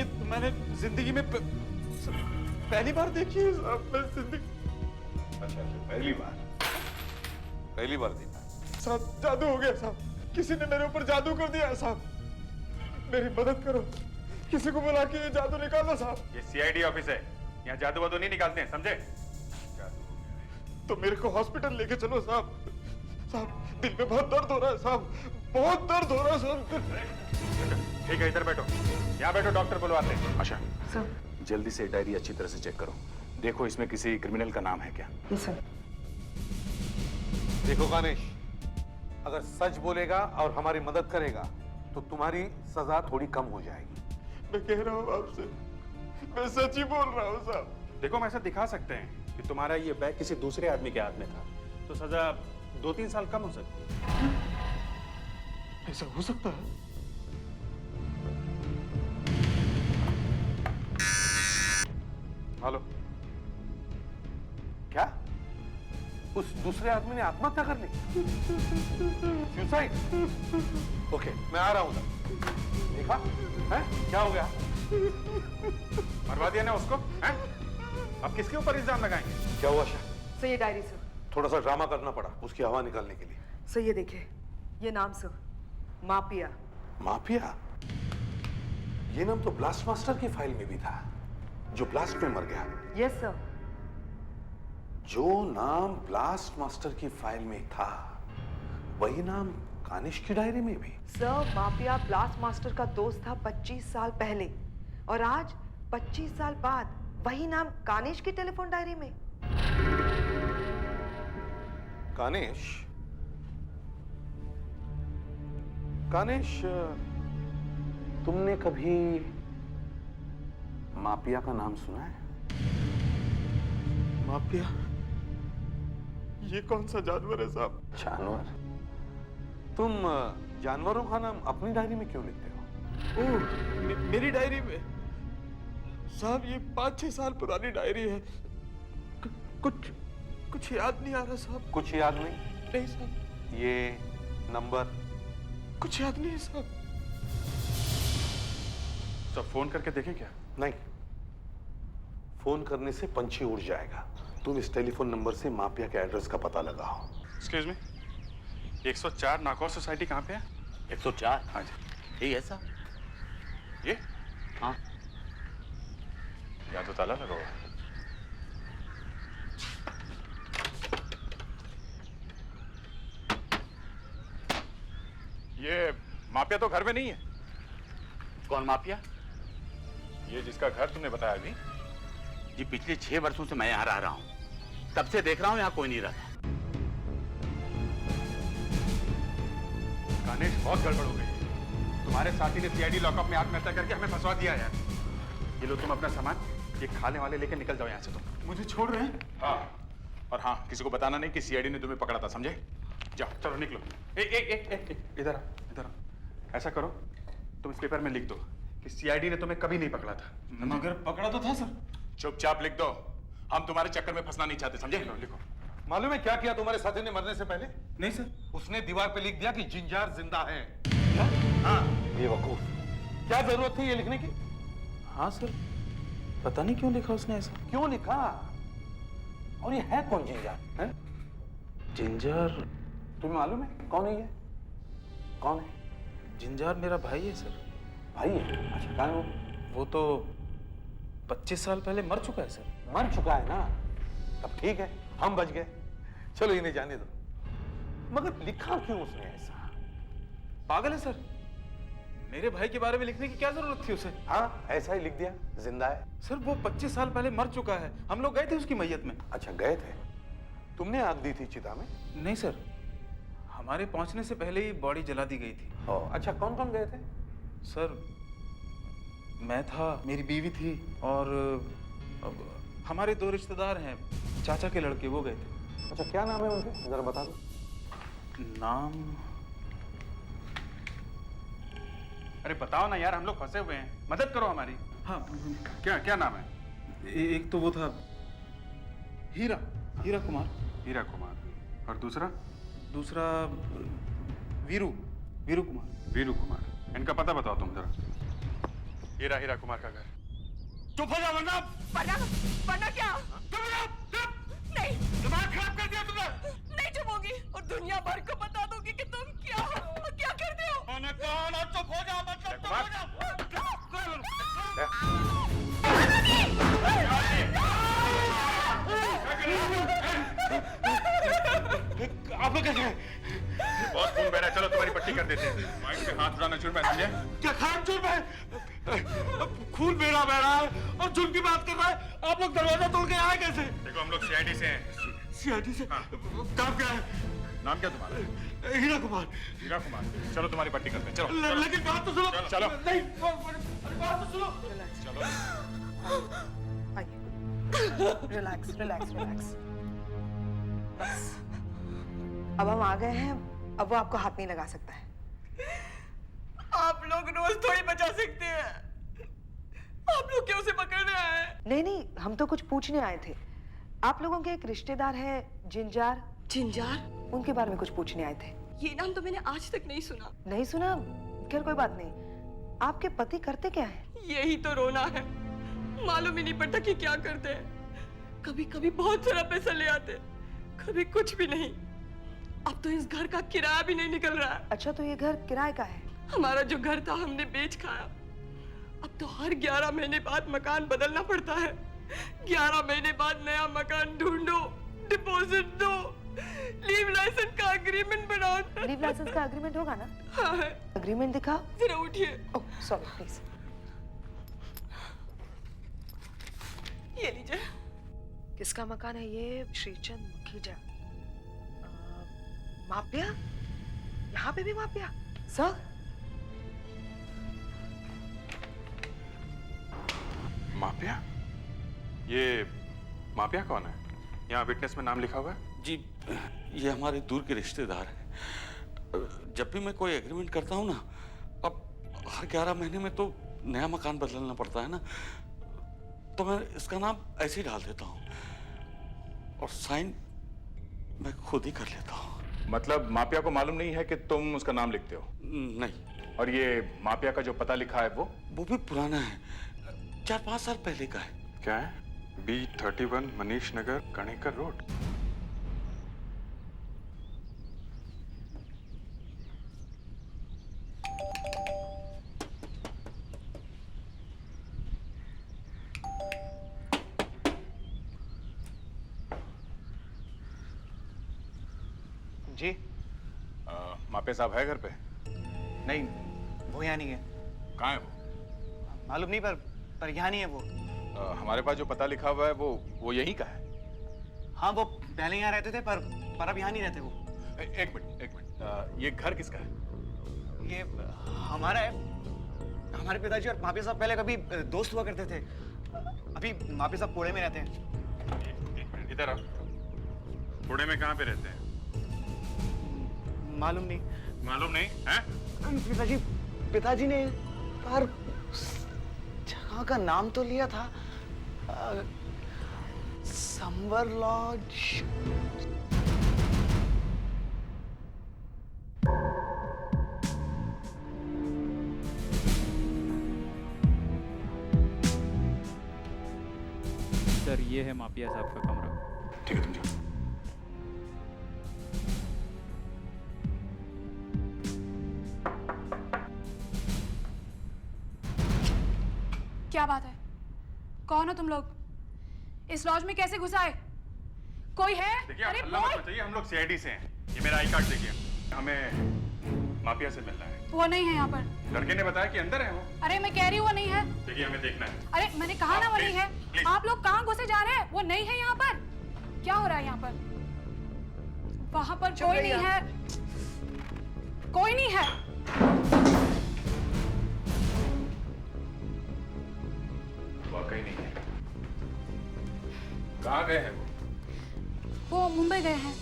तो मैंने जिंदगी में पहली बार देखी है साहब। मैं जिंदगी। अच्छा पहली बार देखा साहब। जादू हो गया साहब, किसी ने मेरे ऊपर जादू कर दिया साहब। मेरी मदद करो, किसी को बुला के ये जादू निकालो साहब। ये सीआईडी ऑफिस है, यहाँ जादू वादू नहीं निकालते हैं, समझे? तो मेरे को हॉस्पिटल लेके चलो साहब। साहब दिल में बहुत दर्द हो रहा है साहब, बहुत दर्द हो रहा है साहब। ठीक है, इधर बैठो। यहाँ बैठो, डॉक्टर बुलवाते हैं। आशा, सर। जल्दी से डायरी अच्छी तरह से चेक करो। देखो इसमें किसी क्रिमिनल का नाम है क्या? Yes sir. देखो कानिश, अगर सच बोलेगा और हमारी मदद करेगा तो तुम्हारी सजा थोड़ी कम हो जाएगी। मैं कह रहा हूँ आपसे, मैं सच ही बोल रहा हूँ साहब। देखो हम ऐसा दिखा सकते हैं कि तुम्हारा ये बैग किसी दूसरे आदमी के हाथ में था, तो सजा 2-3 साल कम हो सकती है। ऐसा हो सकता है? हेलो, क्या उस दूसरे आदमी ने आत्महत्या कर ली? सुसाइड? ओके, मैं आ रहा हूं उधर। देखा है क्या हो गया? मरवा दिया ना उसको, हैं? अब किसके ऊपर इल्जाम लगाएंगे? क्या हुआ शाह? सर ये डायरी सर। थोड़ा सा ड्रामा करना पड़ा उसकी हवा निकालने के लिए। सर ये देखिए, ये नाम सर, मापिया। माफिया? ये नाम तो ब्लास्ट मास्टर की फाइल में भी था, जो ब्लास्ट में मर गया। Yes sir. जो नाम ब्लास्ट मास्टर की फाइल में था, वही नाम कानिश की डायरी में भी। सर माफिया ब्लास्ट मास्टर का दोस्त था 25 साल पहले, और आज 25 साल बाद वही नाम कानिश की टेलीफोन डायरी में। कानिश? कानिश, तुमने कभी मापिया का नाम सुना है? मापिया? ये कौन सा जानवर है साहब? जानवर? तुम जानवरों का नाम अपनी डायरी में क्यों लिखते हो? ओह, मेरी डायरी में? साहब ये 5-6 साल पुरानी डायरी है। कुछ याद नहीं आ रहा साहब। कुछ याद नहीं? नहीं साहब। ये नंबर? कुछ याद नहीं है साहब। सब फोन करके देखें क्या? नहीं, फोन करने से पंछी उड़ जाएगा। तुम इस टेलीफोन नंबर से माफिया के एड्रेस का पता लगाओ। एक्सक्यूज मी, 104 नाकौर सोसाइटी कहाँ पे है? 104? हाँ जी। यही है ऐसा? ये? हाँ। यहाँ तो ताला लगा हुआ है। ये माफिया तो घर में नहीं है। कौन माफिया? ये जिसका घर तुमने बताया अभी। जी पिछले 6 वर्षों से मैं यहाँ रह रहा हूँ, तब से देख रहा हूँ यहाँ कोई नहीं रहता। कानिश, बहुत गड़बड़ हो गई है। तुम्हारे साथी ने सीआईडी लॉकअप में आत्महत्या करके हमें फंसवा दिया यार। ये लो तुम अपना सामान, ये खाने वाले लेके निकल जाओ यहाँ से तुम। मुझे छोड़ रहे हैं? हाँ, और हाँ, किसी को बताना नहीं कि सीआईडी ने तुम्हें पकड़ा था, समझे? जाओ, चलो निकलो। इधर आ। ऐसा करो, तुम इस पेपर में लिख दो कि सीआईडी ने तुम्हें कभी नहीं पकड़ा था। मगर पकड़ा तो था सर। चुपचाप लिख दो, हम तुम्हारे चक्कर में फंसना नहीं चाहते, समझे? लिखो। मालूम है क्या किया तुम्हारे साथी ने मरने से पहले? नहीं सर। उसने दीवार पे लिख दिया कि जिंजार जिंदा है। क्या? हाँ, बेवकूफ। क्या जरूरत थी ये लिखने की? हाँ सर, पता नहीं क्यों लिखा उसने ऐसा। क्यों लिखा? और ये है कौन जिंजार? है? जिंजार? तुम्हें मालूम है कौन है ये? कौन है? जिंजार मेरा भाई है सर। भाई है? अच्छा, कहाँ है वो? वो तो 25 साल पहले मर चुका है सर। मर चुका है ना? तब ठीक है, हम बच गए। चलो इन्हें जाने दो। मगर लिखा क्यों उसने ऐसा? पागल है सर, मेरे भाई के बारे में लिखने की क्या जरूरत थी उसे? हाँ, ऐसा ही लिख दिया, जिंदा है। सर वो 25 साल पहले मर चुका है, हम लोग गए थे उसकी मैयत में। अच्छा, गए थे? तुमने आग दी थी चिता में? नहीं सर, हमारे पहुंचने से पहले ही बॉडी जला दी गई थी। अच्छा, कौन कौन गए थे? सर मैं था, मेरी बीवी थी, और हमारे 2 रिश्तेदार हैं, चाचा के लड़के, वो गए थे। अच्छा, क्या नाम है उनके, जरा बता दो। नाम? अरे बताओ ना यार, हम लोग फंसे हुए हैं, मदद करो हमारी। हाँ। क्या नाम है? एक तो वो था हीरा कुमार। हीरा कुमार। और दूसरा? दूसरा वीरू कुमार। वीरू कुमार। इनका पता बताओ तुम जरा। हीरा कुमार का घर। चुप हो जाओ वरना क्या? नहीं, दिमाग खराब कर दिया तुमने। नहीं चुपूंगी और दुनिया भर को बता दूंगी कि तुम क्या करते हो। मैंने कहा ना चुप हो जाओ, मतलब चुप हो जाओ। आप लोग कैसे हैं? बहुत खून बह रहा है, चलो तुम्हारी पट्टी कर देते हैं। माइंड पे हाथ उड़ाना जुर्म है, समझे? क्या खान जुर्म है? खून मेरा बह रहा है और जुर्म की बात कर रहा है। आप लोग दरवाजा तोड़ के आए कैसे? देखो हम लोग सीआईडी से हैं। सीआईडी से? काम क्या है? नाम क्या तुम्हारा? हीरा कुमार। हीरा कुमार, चलो तुम्हारी पट्टी करते हैं, चलो। लेकिन बात तो सुनो। चलो। नहीं, बात तो सुनो। चलो। Relax relax relax. बस अब हम आ गए हैं, अब वो आपको हाथ नहीं लगा सकता है। आप लोग रोज थोड़ी बचा सकते हैं। आप लोग क्यों उसे पकड़ने आए? नहीं नहीं, हम तो कुछ पूछने आए थे। आप लोगों के एक रिश्तेदार है जिंजार। जिंजार? उनके बारे में कुछ पूछने आए थे। ये नाम तो मैंने आज तक नहीं सुना। नहीं सुना? खैर कोई बात नहीं। आपके पति करते क्या है? यही तो रोना है, मालूम ही नहीं पड़ता कि क्या करते हैं। कभी कभी बहुत सारा पैसा ले आते, कभी कुछ भी नहीं। अब तो इस घर का किराया भी नहीं निकल रहा है। अच्छा, तो ये घर किराए का है? हमारा जो घर था हमने बेच खाया। अब तो हर 11 महीने बाद मकान बदलना पड़ता है। 11 महीने बाद नया मकान ढूंढो, डिपॉजिट दो, लीव लाइसेंस का एग्रीमेंट बनाओ। लीव लाइसेंस का एग्रीमेंट होगा ना? हाँ है। एग्रीमेंट दिखाओ। जरा उठिए। Oh sorry, please. ये लीजिए। किसका मकान है ये? श्रीचंद मुखीजा। मापिया? यहाँ पे भी मापिया? सर? मापिया? ये मापिया कौन है? यहाँ विटनेस में नाम लिखा हुआ है? जी, ये हमारे दूर के रिश्तेदार हैं। जब भी मैं कोई एग्रीमेंट करता हूँ ना, अब हर 11 महीने में तो नया मकान बदलना पड़ता है ना, तो मैं इसका नाम ऐसे ही डाल देता हूँ और साइन मैं खुद ही कर लेता हूँ। मतलब मापिया को मालूम नहीं है कि तुम उसका नाम लिखते हो? नहीं। और ये मापिया का जो पता लिखा है वो भी पुराना है, 4-5 साल पहले का है। क्या है? B31 Manish Nagar, Kanekar road. जी? मापिया साहब है घर पे? नहीं, वो यहाँ नहीं है। कहाँ है वो? मालूम नहीं, पर यहाँ नहीं है वो। हमारे पास जो पता लिखा हुआ है वो यहीं का है। हाँ, वो पहले यहाँ रहते थे, पर अब यहाँ नहीं रहते वो। एक मिनट, ये घर किसका है? ये हमारा है। हमारे पिताजी और मापिया साहब पहले कभी दोस्त हुआ करते थे। अभी मापिया साहब पुणे में रहते हैं। इधर आओ। पुणे में कहाँ पे रहते हैं? मालूम नहीं। मालूम नहीं है? पिताजी ने पर जगह का नाम तो लिया था, संवर लॉज। सर, ये है मापिया साहब का कमरा। ठीक है, तुम जाओ। क्या बात है? कौन हो तुम लोग? इस लॉज में कैसे घुस आए? कोई है? देखिए, आप हल्ला मत मचाइए, हम लोग सीआईडी से हैं। ये मेरा आई कार्ड देखिए, हमें मापिया से मिलना है। वो नहीं है यहाँ पर। लड़के ने बताया कि अंदर है वो। अरे मैं कह रही हूँ वो नहीं है। देखिए, हमें देखना है। अरे मैंने कहा ना वो नहीं है। आप लोग कहाँ घुसे जा रहे हैं? वो नहीं है यहाँ पर। क्या हो रहा है यहाँ पर? वहाँ पर कोई नहीं है। कोई नहीं है। वाकई नहीं है। कहाँ गए हैं वो मुंबई गए हैं।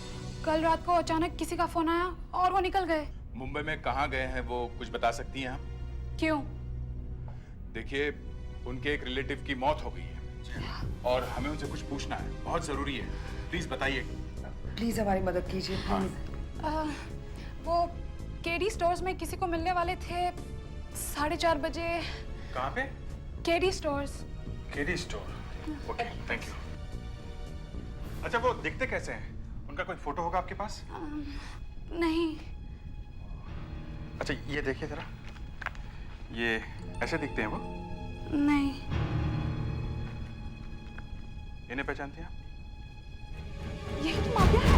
कल रात को अचानक किसी का फोन आया और वो निकल गए। मुंबई में कहाँ गए हैं वो कुछ बता सकती हैं आप? क्यों? देखिए, उनके एक रिलेटिव की मौत हो गई है और हमें उनसे कुछ पूछना है, बहुत जरूरी है। प्लीज बताइए। प्लीज हमारी मदद कीजिए, प्लीज। वो केडी स्टोर्स में किसी को मिलने वाले थे 4:30 बजे। कहाँ पे? KD stores. KD store. Okay, thank you. अच्छा, वो दिखते कैसे हैं? उनका कोई फोटो होगा आपके पास? नहीं। अच्छा, ये देखिए जरा, ये ऐसे दिखते हैं वो? नहीं। इन्हें पहचानती हैं आप? यही तो मापिया है।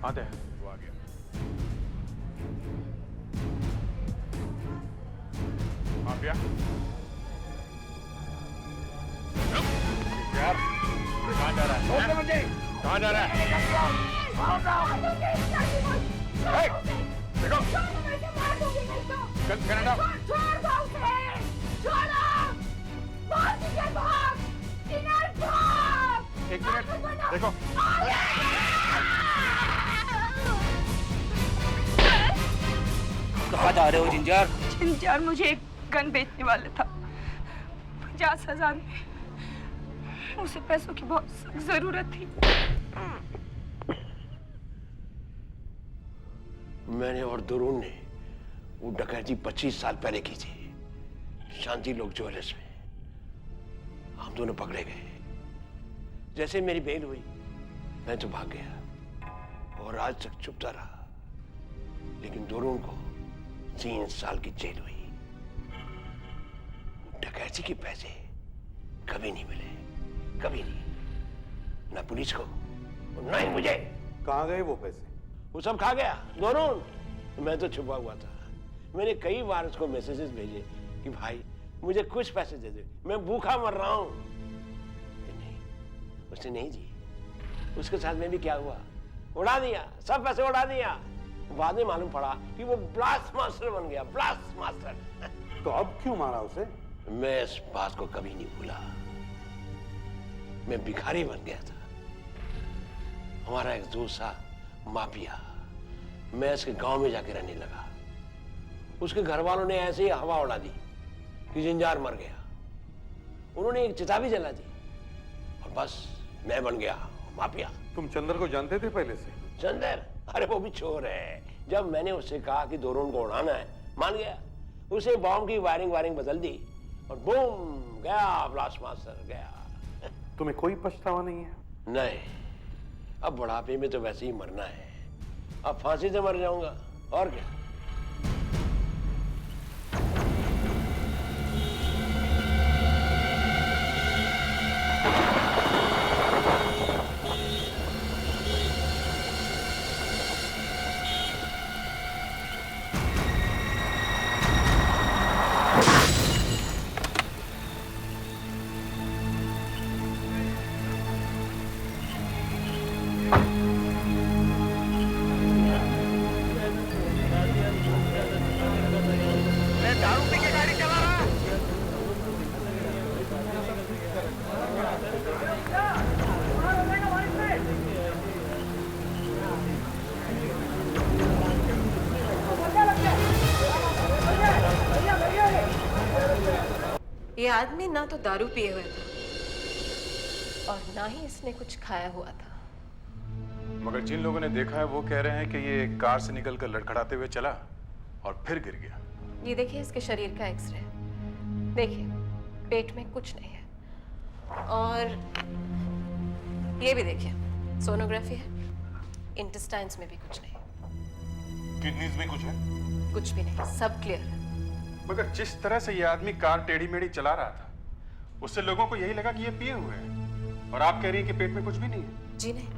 आते हैं। वो आ गया। माफिया यार कहाँ जा रहा है? कहाँ जा रहा है? देखो चल कनाडा। एक मिनट देखो। कहाँ जा रहे हो जिंजार? जिंजार मुझे एक गन बेचने वाला था 50,000 में। उसे पैसों की बहुत सख्त जरूरत थी। मैंने और दुरून ने वो डकैती 25 साल पहले की थी, शांति लोक ज्वेलर्स में। हम दोनों पकड़े गए। जैसे मेरी बेल हुई मैं तो भाग गया और आज तक चुपता रहा, लेकिन दुरून को 3 साल की जेल हुई। डकैती के पैसे कभी नहीं मिले, कभी नहीं, ना पुलिस को ना ही मुझे। कहाँ गए वो पैसे? वो सब खा गया दोनों। मैं तो छुपा हुआ था। मैंने कई बार उसको मैसेजेस भेजे कि भाई मुझे कुछ पैसे दे दे, मैं भूखा मर रहा हूं। नहीं, उसने नहीं दी। उसके साथ में भी क्या हुआ, उड़ा दिया, सब पैसे उड़ा दिया। बाद में मालूम पड़ा कि वो ब्लास्ट मास्टर बन गया, ब्लास्ट मास्टर। तो अब क्यों मारा उसे? मैं इस बात को कभी नहीं भूला। मैं भिखारी बन गया था। हमारा एक दोस्त था माफिया। मैं इसके गांव में जाके रहने लगा। उसके घर वालों ने ऐसे ही हवा उड़ा दी कि जिंजार मर गया। उन्होंने एक चिता भी जला दी और बस मैं बन गया माफिया। तुम चंदर को जानते थे पहले से? चंदर? अरे वो भी चोर है। जब मैंने उससे कहा कि दोनों को उड़ाना है, मान गया। उसे बॉम्ब की वायरिंग बदल दी और बूम, गया ब्लास्ट मास्टर, गया। तुम्हें कोई पछतावा नहीं है? नहीं, अब बुढ़ापे में तो वैसे ही मरना है। अब फांसी से मर जाऊंगा और क्या। ये आदमी ना तो दारू पिए हुए था और ना ही इसने कुछ खाया हुआ था। मगर जिन लोगों ने देखा है वो कह रहे हैं कि ये कार से निकलकर लड़खड़ाते हुए चला और फिर गिर गया। ये देखिए इसके शरीर का एक्सरे। देखिए पेट में कुछ नहीं है और ये भी देखिए सोनोग्राफी है। इंटेस्टाइन्स में भी कुछ नहीं। किडनीज में कुछ है? कुछ भी नहीं, सब क्लियर है। मगर जिस तरह से ये आदमी कार टेढ़ी मेढ़ी चला रहा था उससे लोगों को यही लगा कि ये पिए हुए हैं। और आप कह रही हैं कि पेट में कुछ भी नहीं है? जी नहीं,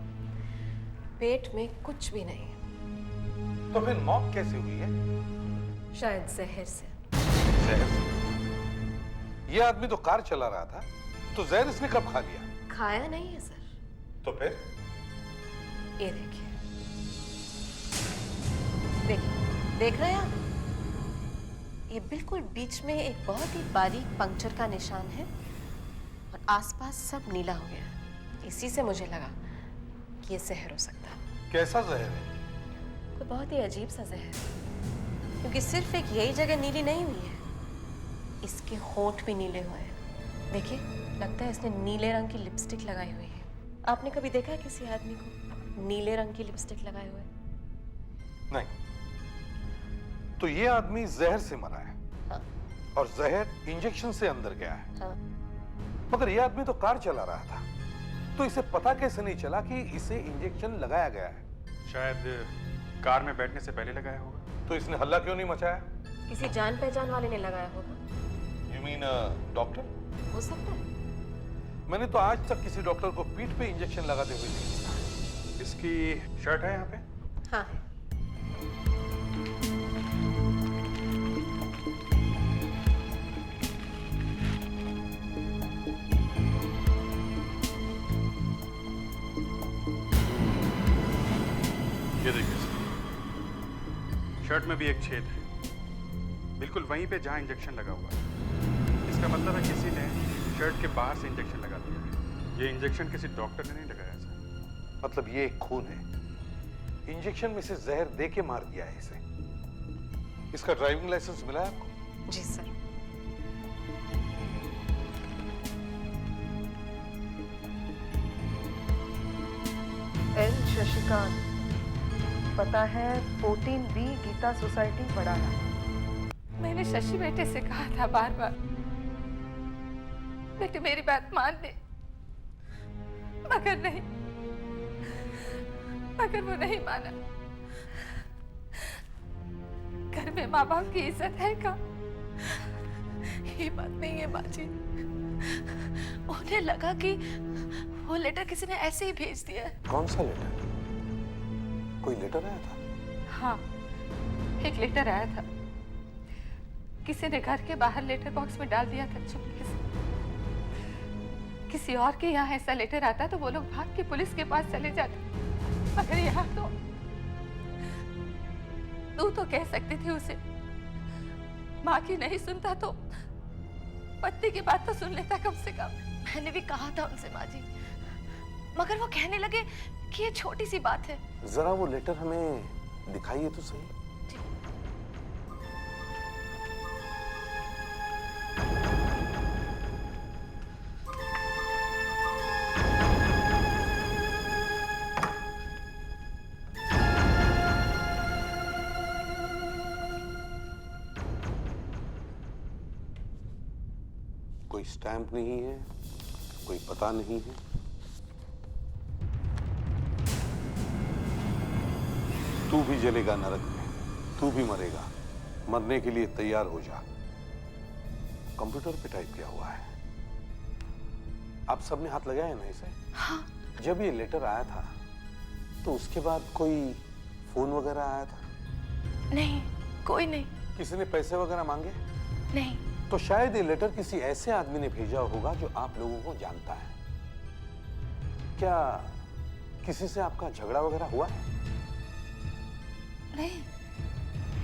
पेट में कुछ भी नहीं। तो फिर मौत कैसे हुई है? शायद जहर से। जहर से? ये आदमी तो कार चला रहा था, तो जहर इसने कब खा लिया? खाया नहीं है सर। तो फिर? ये देखिए, देखिए, देख रहे हैं आप? ये बिल्कुल बीच में एक बहुत ही बारीक पंक्चर का निशान है और आसपास सब नीला हो गया है। इसी से मुझे लगा कि ये जहर हो सकता है। कैसा जहर है? कोई बहुत ही अजीब सा जहर है, क्योंकि सिर्फ एक यही जगह नीली नहीं हुई है, इसके होंठ भी नीले हुए हैं। देखिए, लगता है इसने नीले रंग की लिपस्टिक लगाई हुई है। आपने कभी देखा है किसी आदमी को नीले रंग की लिपस्टिक लगाए हुए? नहीं। तो ये आदमी जहर से मरा है। हाँ। और जहर इंजेक्शन से अंदर गया है। हाँ। मगर ये आदमी तो कार चला रहा था, तो इसे पता कैसे नहीं चला कि इसे इंजेक्शन लगाया गया है? शायद कार में बैठने से पहले लगाया होगा। तो इसने हल्ला क्यों नहीं मचाया? किसी जान पहचान वाले ने लगाया होगा। You mean doctor? हो सकता है। मैंने तो आज तक किसी डॉक्टर को पीठ पे इंजेक्शन लगाते हुए नहीं देखा। इसकी शर्ट है यहाँ पे? हाँ है। ये देखिए सर, शर्ट में भी एक छेद है, बिल्कुल वहीं पे जहां इंजेक्शन लगा हुआ है। इसका मतलब है किसी ने शर्ट के बाहर से इंजेक्शन लगा दिया है। ये इंजेक्शन किसी डॉक्टर ने नहीं लगाया सर। मतलब ये एक खून है, इंजेक्शन में से जहर दे के मार दिया है इसे। इसका ड्राइविंग लाइसेंस मिला है आपको? जी सर। एल शशिकांत, पता है 14B गीता सोसाइटी बड़ाला। मैंने शशि बेटे से कहा था बार बार, बेटे मेरी बात मान ले, मगर वो नहीं माना। घर में माँ बाप की इज्जत है का? ये बात नहीं है माँ जी, उन्हें लगा कि वो लेटर किसी ने ऐसे ही भेज दिया है। कौन सा लेटर? कोई लेटर आया था? हाँ, एक लेटर आया था। किसी ने घर के बाहर लेटर बॉक्स में डाल दिया था चुपके से। किसी और के यहाँ ऐसा लेटर आता तो वो लोग भाग के पुलिस के पास चले जाते, मगर यहाँ तो तू तो कह सकती थी उसे, माँ की नहीं सुनता तो पति की बात तो सुन लेता कम से कम। मैंने भी कहा था उनसे माँ जी, मगर वो कहने लगे कि ये छोटी सी बात है। जरा वो लेटर हमें दिखाइए तो सही। कोई स्टैंप नहीं है, कोई पता नहीं है। तू भी जलेगा नरक में, तू भी मरेगा, मरने के लिए तैयार हो जा। कंप्यूटर पे टाइप किया हुआ है। आप सबने हाथ लगाया है ना इसे? हाँ। जब ये लेटर आया था तो उसके बाद कोई फोन वगैरह आया था? नहीं, कोई नहीं। किसी ने पैसे वगैरह मांगे? नहीं। तो शायद ये लेटर किसी ऐसे आदमी ने भेजा होगा जो आप लोगों को जानता है। क्या किसी से आपका झगड़ा वगैरह हुआ है? नहीं,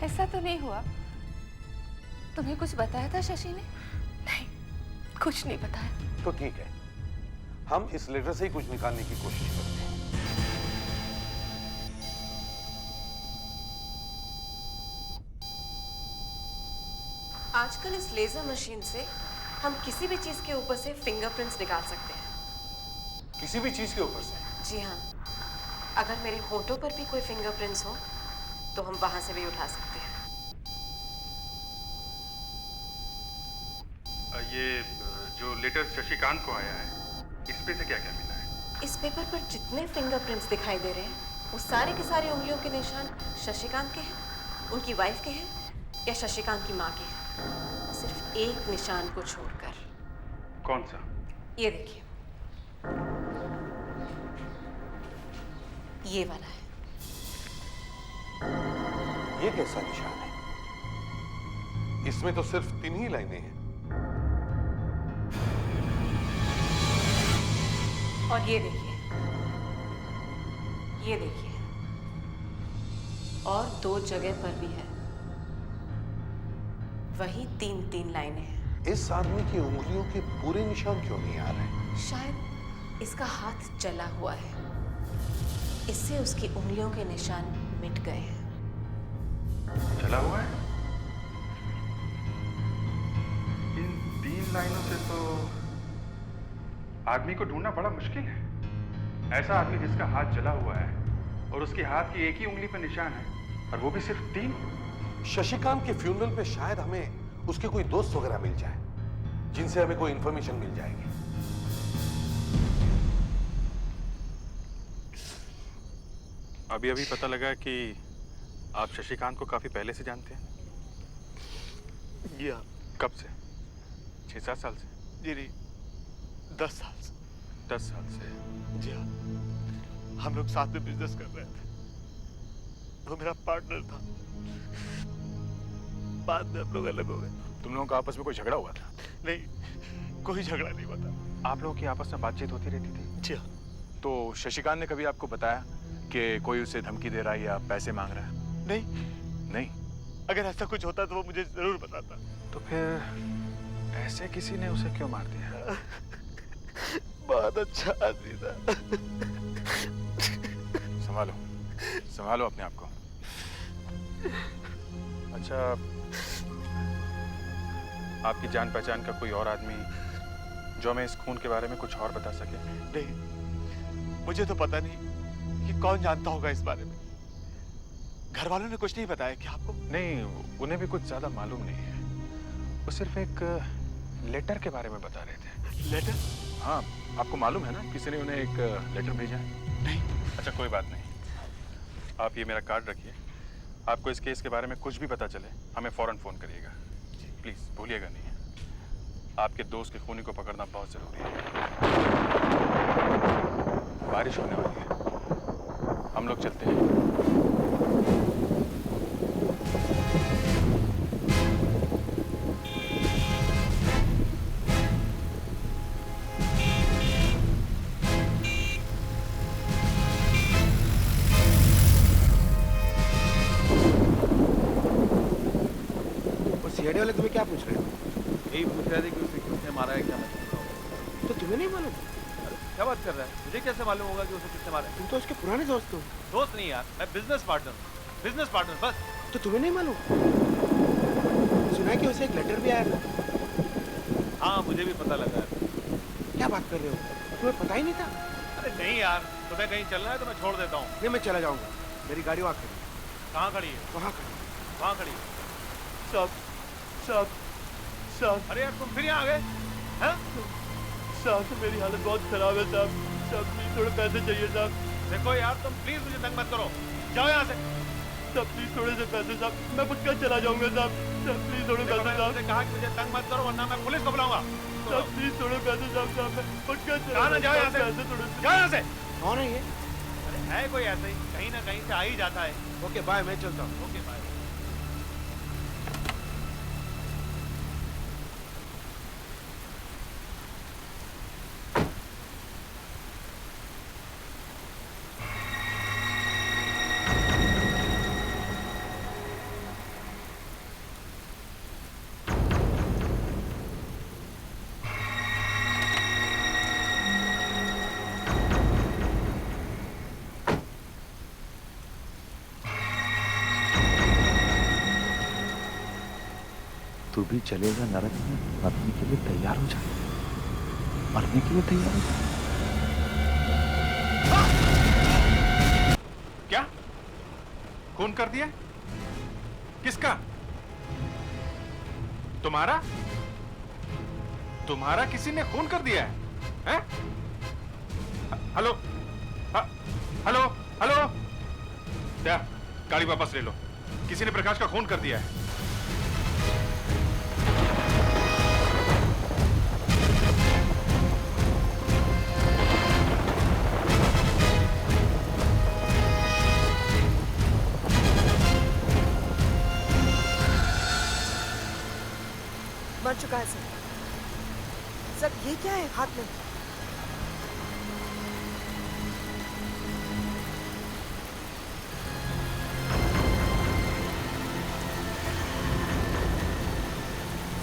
ऐसा तो नहीं हुआ। तुम्हें कुछ बताया था शशि ने? नहीं, कुछ नहीं बताया। तो ठीक है, हम इस लेटर से ही कुछ निकालने की कोशिश करते हैं। आजकल इस लेजर मशीन से हम किसी भी चीज के ऊपर से फिंगरप्रिंट्स निकाल सकते हैं। किसी भी चीज के ऊपर से? जी हाँ, अगर मेरे होठों पर भी कोई फिंगरप्रिंट्स हो तो हम वहां से भी उठा सकते हैं। ये जो लेटर शशिकांत को आया है, इस पे से क्या क्या मिला है? इस पेपर पर जितने फिंगरप्रिंट्स दिखाई दे रहे हैं वो सारे के सारे उंगलियों के निशान शशिकांत के हैं, उनकी वाइफ के हैं या शशिकांत की माँ के हैं, सिर्फ एक निशान को छोड़कर। कौन सा? ये देखिए, ये वाला है। ये कैसा निशान है? इसमें तो सिर्फ 3 ही लाइनें हैं। और ये देखिए, ये देखिए, और 2 जगह पर भी है, वही 3-3 लाइनें हैं। इस आदमी की उंगलियों के पूरे निशान क्यों नहीं आ रहे? शायद इसका हाथ जला हुआ है, इससे उसकी उंगलियों के निशान मिट गए हैं। जला हुआ है? इन 3 लाइनों से तो आदमी को ढूंढना बड़ा मुश्किल है। ऐसा आदमी जिसका हाथ जला हुआ है और उसके हाथ की एक ही उंगली पर निशान है, और वो भी सिर्फ 3। शशिकांत के फ्यूनरल पे शायद हमें उसके कोई दोस्त वगैरह मिल जाए, जिनसे हमें कोई इंफॉर्मेशन मिल जाएगी। अभी अभी पता लगा कि आप शशिकांत को काफी पहले से जानते हैं। जी हाँ। कब से? 6-7 साल से? जी नहीं, 10 साल से। 10 साल से? जी हाँ, हम लोग साथ में बिजनेस कर रहे थे। वो मेरा पार्टनर था। बाद में हम लोग अलग हो गए। तुम लोगों का आपस में कोई झगड़ा हुआ था? नहीं, कोई झगड़ा नहीं हुआ था। आप लोगों की आपस में बातचीत होती रहती थी? जी। तो शशिकांत ने कभी आपको बताया कि कोई उसे धमकी दे रहा है या पैसे मांग रहा है? नहीं। नहीं? अगर ऐसा कुछ होता तो वो मुझे जरूर बताता। तो फिर ऐसे किसी ने उसे क्यों मार दिया? बहुत अच्छा आदमी था। संभालो अपने आप को। अच्छा, आपकी जान पहचान का कोई और आदमी जो हमें इस खून के बारे में कुछ और बता सके? नहीं, मुझे तो पता नहीं कि कौन जानता होगा इस बारे में। घर वालों ने कुछ नहीं बताया क्या आपको? नहीं, उन्हें भी कुछ ज्यादा मालूम नहीं है। वो सिर्फ एक लेटर के बारे में बता रहे थे। लेटर? हाँ, आपको मालूम है ना, किसी ने उन्हें एक लेटर भेजा है? नहीं। अच्छा, कोई बात नहीं। आप ये मेरा कार्ड रखिए। आपको इस केस के बारे में कुछ भी पता चले, हमें फौरन फोन करिएगा। प्लीज भूलिएगा नहीं। आपके दोस्त के खूनी को पकड़ना बहुत जरूरी है। बारिश होने वाली है, हम लोग चलते हैं। सीआईडी वाले तुम्हें क्या पूछ रहे हो? यही पूछ रहे थे कि उसे किसने मारा है, क्या मैं जानता हूँ। तो तुम्हें नहीं मालूम? क्या बात कर रहा है? मुझे कैसे मालूम होगा कि उसे किसने मारा है? तुम तो उसके पुराने दोस्त हो। दोस्त नहीं यार, मैं बिजनेस पार्टनर बस। तो तुम्हें नहीं मालूम? सुना है कि उसे एक लेटर भी आया था। हाँ, मुझे भी पता लगा है। क्या बात कर रहे हो? तुम्हें पता ही नहीं था? अरे नहीं यार, तुम्हें कहीं चलना है तो मैं छोड़ देता हूँ। नहीं, मैं चला जाऊंगा। मेरी गाड़ी वहाँ खड़ी है। कहाँ खड़ी है? वहाँ खड़ी है। वहाँ खड़ी है। साहब। अरे यार, तुम फिर यहाँ आ गए? हैं? साहब, मेरी हालत बहुत खराब है साहब। साहब, प्लीज थोड़े पैसे चाहिए साहब। देखो यार, तुम प्लीज मुझे तंग मत करो। जाओ यहाँ से। साहब, प्लीज थोड़े से पैसे साहब। मैं पक्का चला जाऊंगा साहब। साहब, प्लीज थोड़े पैसे साहब। मैंने कहा कि मुझे तंग मत करो, वरना मैं पुलिस को बुलाऊंगा। साहब, प्लीज थोड़े पैसे साहब। साहब, मैं पक्का चला जाओ यहाँ से। जाओ यहाँ से। कौन है ये? अरे है कोई ऐसे ही, कहीं ना कहीं से आ ही जाता है। ओके बाय, मैं चलता हूँ। Okay bye. तू भी चलेगा नरक में, मरने के लिए तैयार हो जा। मरने के लिए तैयार हो जा। क्या खून कर दिया? किसका? तुम्हारा किसी ने खून कर दिया है? हेलो हेलो हेलो, क्या? गाड़ी वापस ले लो। किसी ने प्रकाश का खून कर दिया है। मर चुका है सर। सर, ये क्या है हाथ में?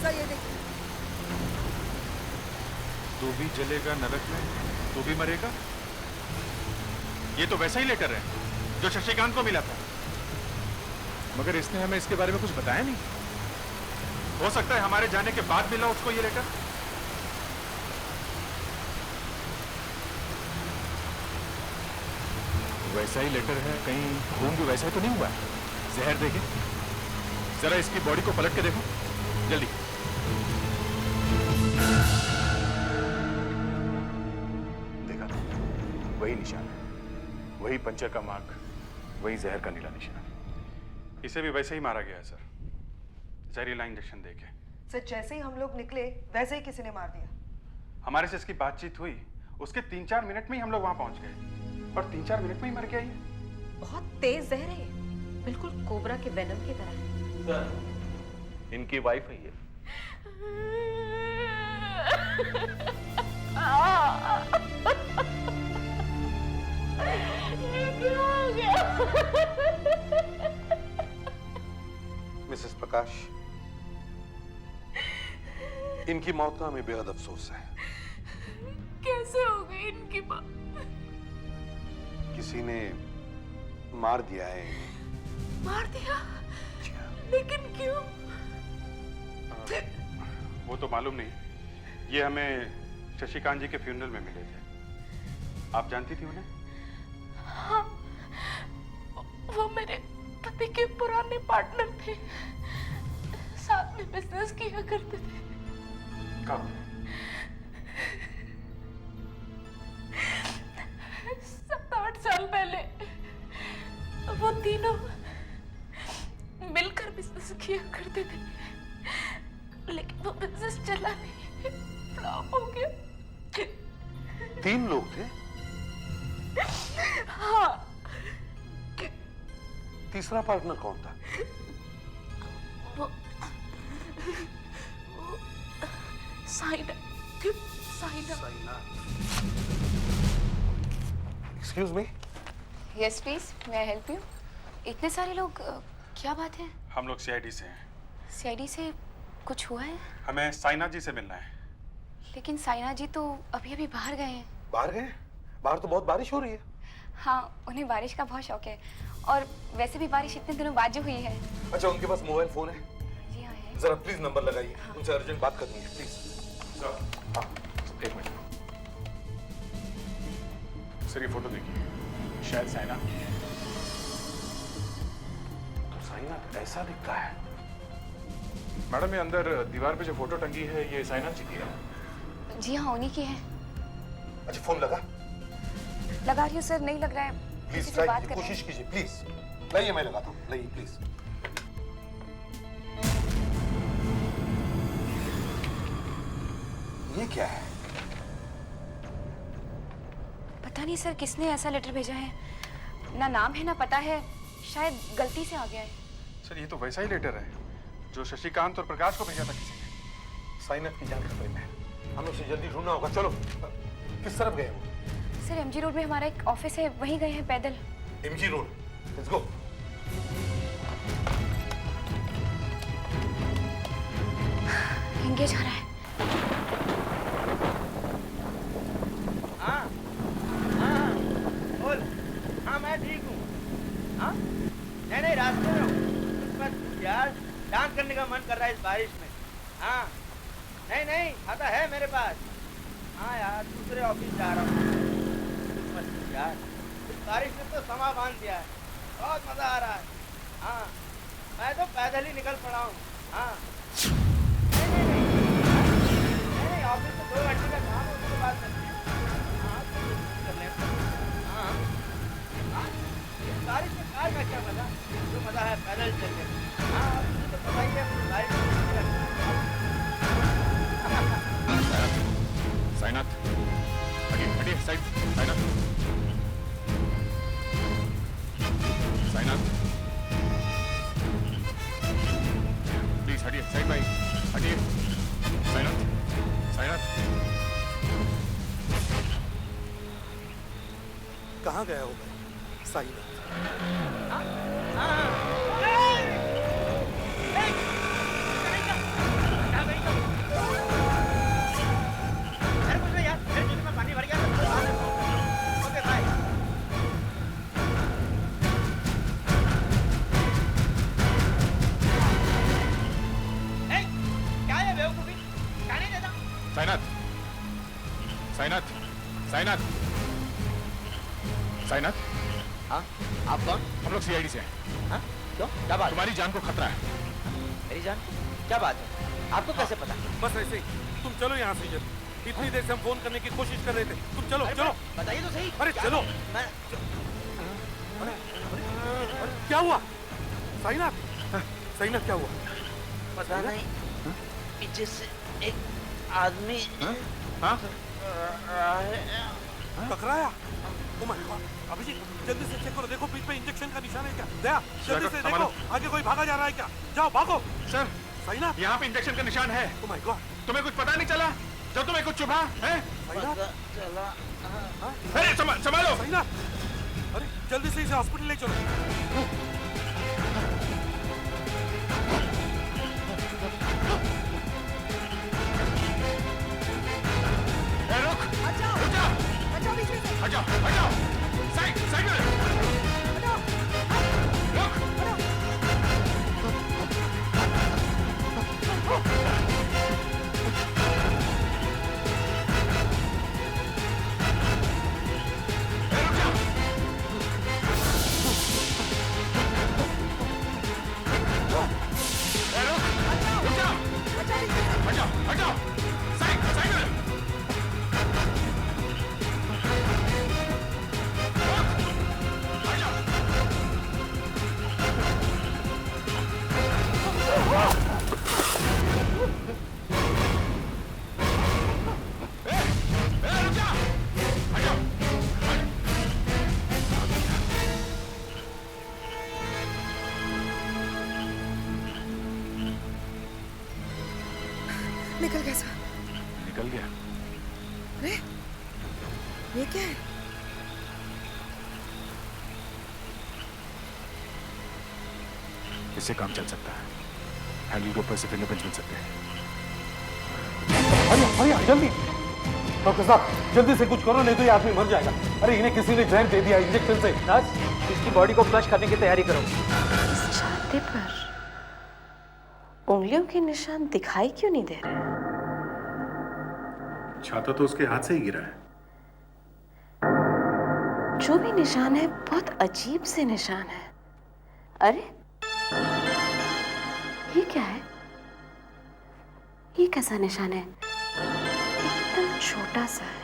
सर, ये देखिए। तू भी जलेगा नरक में, तू भी मरेगा। ये तो वैसा ही लेटर है जो शशिकांत को मिला था, मगर इसने हमें इसके बारे में कुछ बताया नहीं। हो सकता है हमारे जाने के बाद मिला उसको ये लेटर। वैसा ही लेटर है, कहीं खून भी वैसा ही तो नहीं हुआ है। जहर देखे, जरा इसकी बॉडी को पलट के देखो जल्दी। देखा, वही निशान है, वही पंचर का मार्क, वही जहर का नीला निशान। इसे भी वैसे ही मारा गया है सर, जहरीला इंजेक्शन देके। सर, जैसे ही हम लोग निकले वैसे ही किसी ने मार दिया। हमारे से इसकी बातचीत हुई, उसके 3-4 मिनट में ही हम लोग वहां पहुंच गए, और 3-4 मिनट में ही मर गया ये। बहुत तेज जहर है। बिल्कुल कोबरा के वेनम की तरह है। सर, इनकी वाइफ है ये। मिसेस प्रकाश, इनकी मौत का हमें बेहद अफसोस है। कैसे हो गई इनकी माँ? किसी ने मार दिया है इन्हें। मार दिया? लेकिन क्यों? वो तो मालूम नहीं। ये हमें शशिकांत जी के फ्यूनरल में मिले थे। आप जानती थी उन्हें? हाँ, वो मेरे पति के पुराने पार्टनर थे, साथ में बिजनेस किया करते थे। कब? 7-8 साल पहले वो तीनों मिलकर बिजनेस किया करते थे, लेकिन वो बिजनेस चला नहीं, फ्लॉप हो गया। 3 लोग थे? हाँ। तीसरा पार्टनर कौन था? वो Saina. Excuse me. Yes please, may I help you? इतने सारे लोग, क्या बात है? हम लोग सीआईडी से हैं। सीआईडी से कुछ हुआ है? हमें साइना जी से मिलना है। लेकिन साइना जी तो अभी अभी बाहर गए हैं। बाहर गए? बाहर तो बहुत बारिश हो रही है। हाँ, उन्हें बारिश का बहुत शौक है, और वैसे भी बारिश इतने दिनों बाद जो हुई है। अच्छा, उनके पास मोबाइल फोन है? जी हाँ है। जरा प्लीज नंबर लगाइए, उनसे अर्जेंट बात करनी है, प्लीज। हाँ, 1 मिनट। सर, ये फोटो देखिए, शायद साइना। तो साइना ऐसा दिखता है। मैडम, ये अंदर दीवार पे जो फोटो टंगी है, ये साइना जी की है। जी हाँ, उन्हीं की है। अच्छा, फोन लगा रही हूँ सर, नहीं लग रहा है। प्लीज ट्राई कीजिए, कोशिश कीजिए प्लीज। लाइए, मैं लगाता हूँ, लाइए प्लीज। ये क्या है? पता नहीं सर, किसने ऐसा लेटर भेजा है। ना नाम है ना पता है, शायद गलती से आ गया है। सर, ये तो वैसा ही लेटर है जो शशिकांत और प्रकाश को भेजा था किसी ने। साइना की जान खतरे में है, हमें उसे जल्दी ढूंढना होगा। चलो। किस तरफ गए वो? सर, एमजी रोड में हमारा एक ऑफिस है, वहीं गए हैं पैदल। M G road, let's go. Engage आ रहा है। हाँ, बोल। हाँ, मैं ठीक हूँ। हाँ, नहीं, रास्ते में हूँ। बस यार, डांस करने का मन कर रहा है इस बारिश में। हाँ, नहीं, खाता है मेरे पास। हाँ यार, दूसरे ऑफिस जा रहा हूँ यार। इस बारिश ने तो समा बांध दिया है, बहुत मजा आ रहा है। हाँ, मैं तो पैदल ही निकल पड़ा हूँ। हाँ, नहीं, ऑफिस में 2 घंटे का काम है, उसके बाद करते हैं। हाँ, कर लेते हैं। हाँ, इस बारिश में कार का क्या मजा, जो मजा है पैदल चलने में। हाँ, तो पता ही है बारिश में। साइनाथ, हटिए, साइड। साइनाथ, प्लीज हटिए, साइड बाई, हटिए। साइनाथ, कहाँ गया होगा साइना? पानी भर गया। Okay, bye. क्या है बेवकूफी? क्या नहीं देता? साइनाथ। हाँ, आप कौन? हम लोग सीआईडी से हैं। हाँ, क्यों? क्या बात? तुम्हारी जान को खतरा है। मेरी जान? क्या बात है? आपको कैसे पता? बस ऐसे ही। तुम चलो यहाँ से जल्दी। इतनी देर से हम फोन करने की कोशिश कर रहे थे। तुम चलो, चलो। बताइए तो सही। अरे चलो। क्या हुआ? साइना, साइना क्या हुआ? पता नहीं, पीछे से एक आदमी टकराया। Oh my God! अभिजीत, जल्दी से चेक करो, देखो पीठ पे इंजेक्शन का निशान है क्या? दया, जल्दी से देखो, आगे कोई भागा जा रहा है क्या? जाओ, भागो। सर, सही ना? यहाँ पे इंजेक्शन का निशान है। Oh my God! तुम्हें कुछ पता नहीं चला जब तुम्हें कुछ चुभा है? अरे संभालो। सही ना? अरे जल्दी से इसे हॉस्पिटल ले चलो। रुक, हटाओ, साइकिल, रुक। हटाओ, साइकिल। निकल गया सर। निकल गया। अरे ये क्या है? इससे काम चल सकता है। हैंडल के ऊपर से फिंगरप्रिंट्स मिल सकते हैं। अरे जल्दी डॉक्टर साहब, जल्दी से कुछ करो नहीं तो ये आदमी मर जाएगा। अरे इन्हें किसी ने जहर दे दिया इंजेक्शन से। नर्स, इसकी बॉडी को फ्लश करने की तैयारी करो। इस छाते पर उंगलियों के निशान दिखाई क्यों नहीं दे रहे? छाता तो उसके हाथ से ही गिरा है। जो भी निशान है बहुत अजीब से निशान है। अरे ये क्या है? ये कैसा निशान है? एकदम छोटा सा है।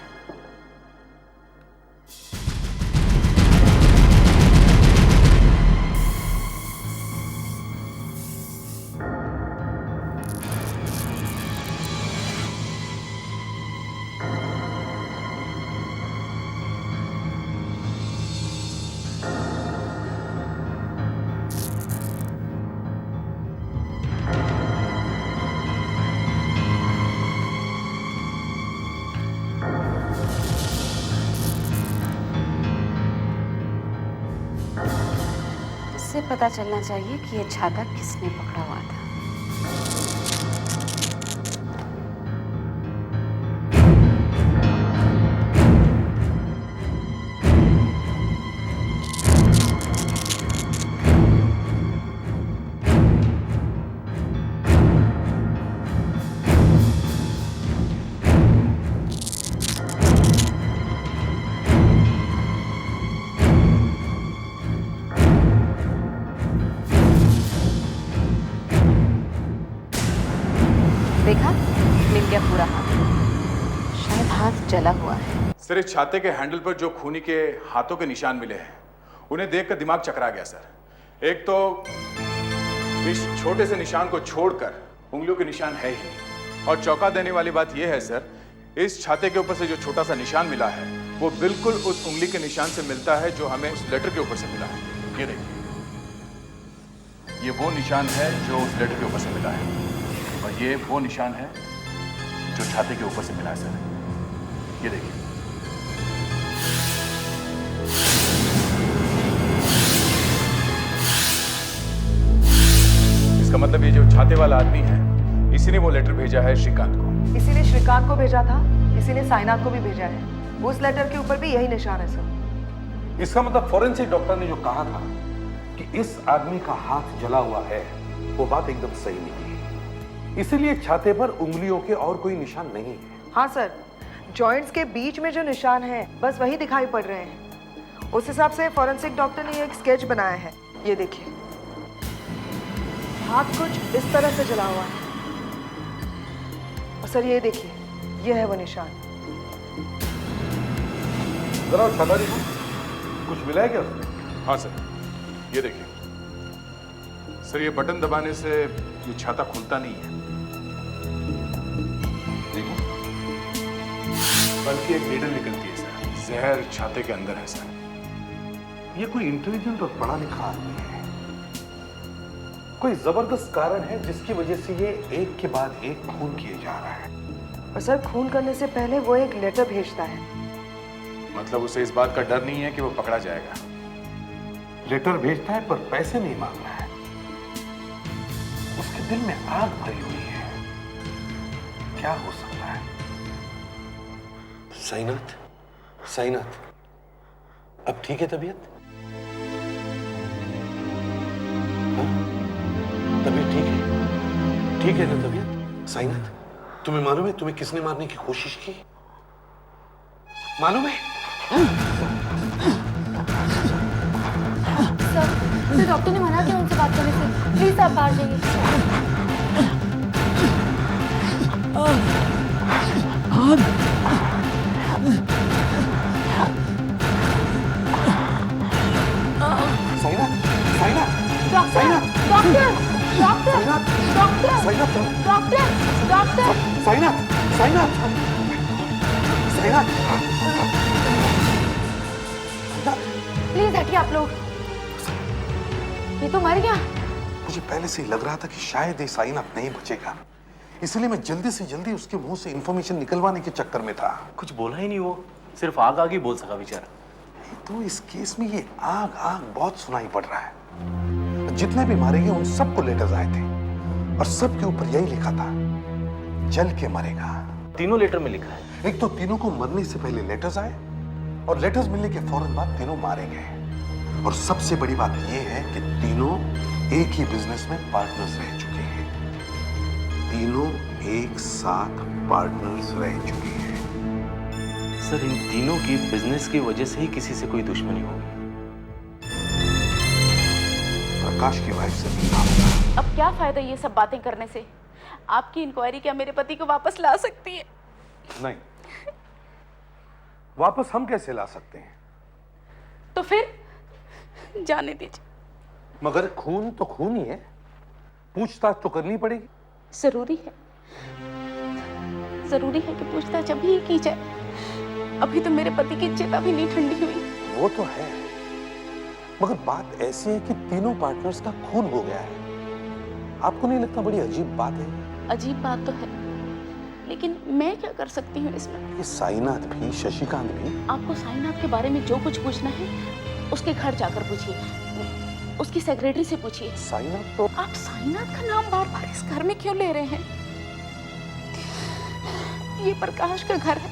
इससे पता चलना चाहिए कि ये छाता किसने पकड़ा हुआ था। देखा, मिल गया पूरा हाथ। शायद हाथ जला हुआ है। सर, इस छाते के हैंडल पर जो खूनी के हाथों के निशान मिले हैं, उन्हें देखकर दिमाग चकरा गया सर। एक तो इस छोटे से निशान को छोड़कर उंगलियों के निशान है ही नहीं। और चौंका देने वाली बात यह है सर, इस छाते के ऊपर से जो छोटा सा निशान मिला है वो बिल्कुल उस उंगली के निशान से मिलता है जो हमें उस लेटर के ऊपर से मिला है। ये देखिए, ये वो निशान है जो उस लेटर के ऊपर से मिला है, और ये वो निशान है जो छाते के ऊपर से मिला है सर। ये देखिए। इसका मतलब ये जो छाते वाला आदमी है, इसी ने वो लेटर भेजा है श्रीकांत को। इसी ने श्रीकांत को भेजा था, इसी ने साइनाथ को भी भेजा है। उस लेटर के ऊपर भी यही निशान है सर। इसका मतलब फोरेंसिक डॉक्टर ने जो कहा था कि इस आदमी का हाथ जला हुआ है, वो बात एकदम सही निकली। इसीलिए छाते पर उंगलियों के और कोई निशान नहीं है। हाँ सर, जॉइंट्स के बीच में जो निशान है बस वही दिखाई पड़ रहे हैं। उस हिसाब से फोरेंसिक डॉक्टर ने एक स्केच बनाया है। ये देखिए, हाथ कुछ इस तरह से जला हुआ है। और सर ये देखिए, ये है वो निशान। जरा छाता देखो, कुछ मिला है क्या उसमें? हाँ सर, ये देखिए सर, ये बटन दबाने से ये छाता खुलता नहीं है, देखो, बल्कि एक नीडल निकलती है सर। जहर छाते के अंदर है सर। ये कोई इंटेलिजेंट और पढ़ा लिखा आदमी है। कोई जबरदस्त कारण है जिसकी वजह से ये एक के बाद एक खून किए जा रहा है। और सर, खून करने से पहले वो एक लेटर भेजता है। मतलब उसे इस बात का डर नहीं है कि वो पकड़ा जाएगा। लेटर भेजता है पर पैसे नहीं मांग रहा है। उसके दिल में आग भरी हुई है। क्या हो सकता है? साईनाथ, साईनाथ, अब ठीक है तबीयत? हाँ? तबीयत ठीक है? ठीक है ना तबीयत? साईनाथ, तुम्हें मालूम है तुम्हें किसने मारने की कोशिश की? मालूम है? सर, डॉक्टर ने मना किया उनसे बात करने से। प्लीज आप बाहर जाइए। Sainath, Sainath, doctor, doctor, doctor, doctor, doctor, doctor, Sainath, Sainath, Sainath, please हटिए आप लोग। ये तो मर गया। मुझे पहले से ही लग रहा था कि शायद ये साईनाथ नहीं बचेगा, इसलिए मैं जल्दी से जल्दी उसके मुंह से इंफॉर्मेशन निकलवाने के चक्कर में था। कुछ बोला ही नहीं वो, सिर्फ आग आग ही बोल सका बेचारा। तो इस केस में ये आग आग बहुत सुनाई पड़ रहा है। जितने भी मारे गए उन सबको लेटर्स आए थे और सबके ऊपर यही लिखा था, जल के मरेगा। तीनों लेटर में लिखा है। एक तो तीनों को मरने से पहले लेटर्स आए और लेटर्स मिलने के फौरन बाद तीनों मारे गए। और सबसे बड़ी बात यह है कि तीनों एक ही बिजनेस में पार्टनर्स रह चुके हैं। तीनों एक साथ पार्टनर्स रह चुके हैं। सर, इन तीनों की बिजनेस की वजह से ही किसी से कोई दुश्मनी होगी। प्रकाश की वाइफ से मिलना होगा। अब क्या फायदा ये सब बातें करने से? आपकी इंक्वायरी क्या मेरे पति को वापस ला सकती है? नहीं, वापस हम कैसे ला सकते हैं? तो फिर जाने दीजिए। मगर खून तो खून ही है, पूछताछ तो करनी पड़ेगी। जरूरी है, जरूरी है कि पूछताछ अभी ही की जाए। अभी तो मेरे पति की चिता भी नहीं ठंडी हुई। वो तो है, मगर बात ऐसी है कि तीनों पार्टनर्स का खून हो गया है। आपको नहीं लगता बड़ी अजीब बात है? अजीब बात तो है, लेकिन मैं क्या कर सकती हूँ इसमें? ये साईनाथ भी, शशिकांत भी। आपको साईनाथ के बारे में जो कुछ पूछना है उसके घर जाकर पूछिए, उसकी सेक्रेटरी से पूछिए। साईनाथ तो आप साईनाथ का नाम बार बार इस घर में क्यों ले रहे हैं? ये प्रकाश का घर है,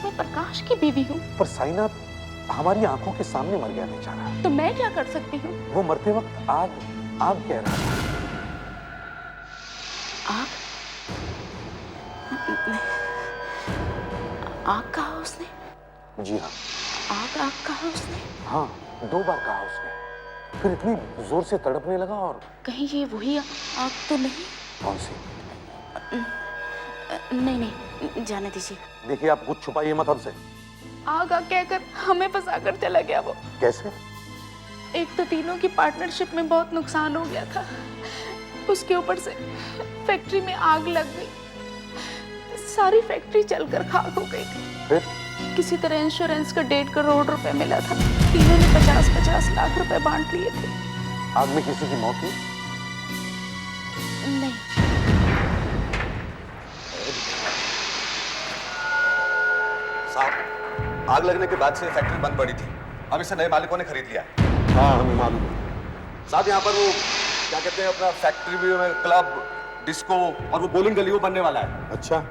मैं प्रकाश की बीवी हूँ। पर साईनाथ हमारी आंखों के सामने मर गया बेचारा। तो मैं क्या कर सकती हूँ? वो मरते वक्त आग आग कह रहा था। आग? आग कहा उसने? जी हाँ, आग आग कहा उसने? हाँ, 2 बार कहा उसने। फिर इतनी जोर से तड़पने लगा। और कहीं ये वही आग तो नहीं? कौन सी? नहीं नहीं, जाने दीजिए। देखिए, आप कुछ छुपाइए मत हमसे। आग आग कहकर हमें फंसा कर चला गया वो। कैसे? एक तो तीनों की पार्टनरशिप में बहुत नुकसान हो गया था, उसके ऊपर से फैक्ट्री में आग लग गई, सारी फैक्ट्री जलकर खाक हो गई थी। फिर किसी तरह इंश्योरेंस का 1.5 करोड़ रुपए मिला था। तीनों ने 50-50 लाख रुपए बांट लिए थे। आग में किसी की मौत हुई? नहीं। साहब, आग लगने के बाद से फैक्ट्री बंद पड़ी थी। अब इसे नए मालिकों ने खरीद लिया है। हाँ, हमें मालूम है। साहब, यहाँ पर वो क्या कहते हैं, अपना फैक्ट्री में क्लब, डिस्को और वो बोलिंग गली वो बनने वाला है। अच्छा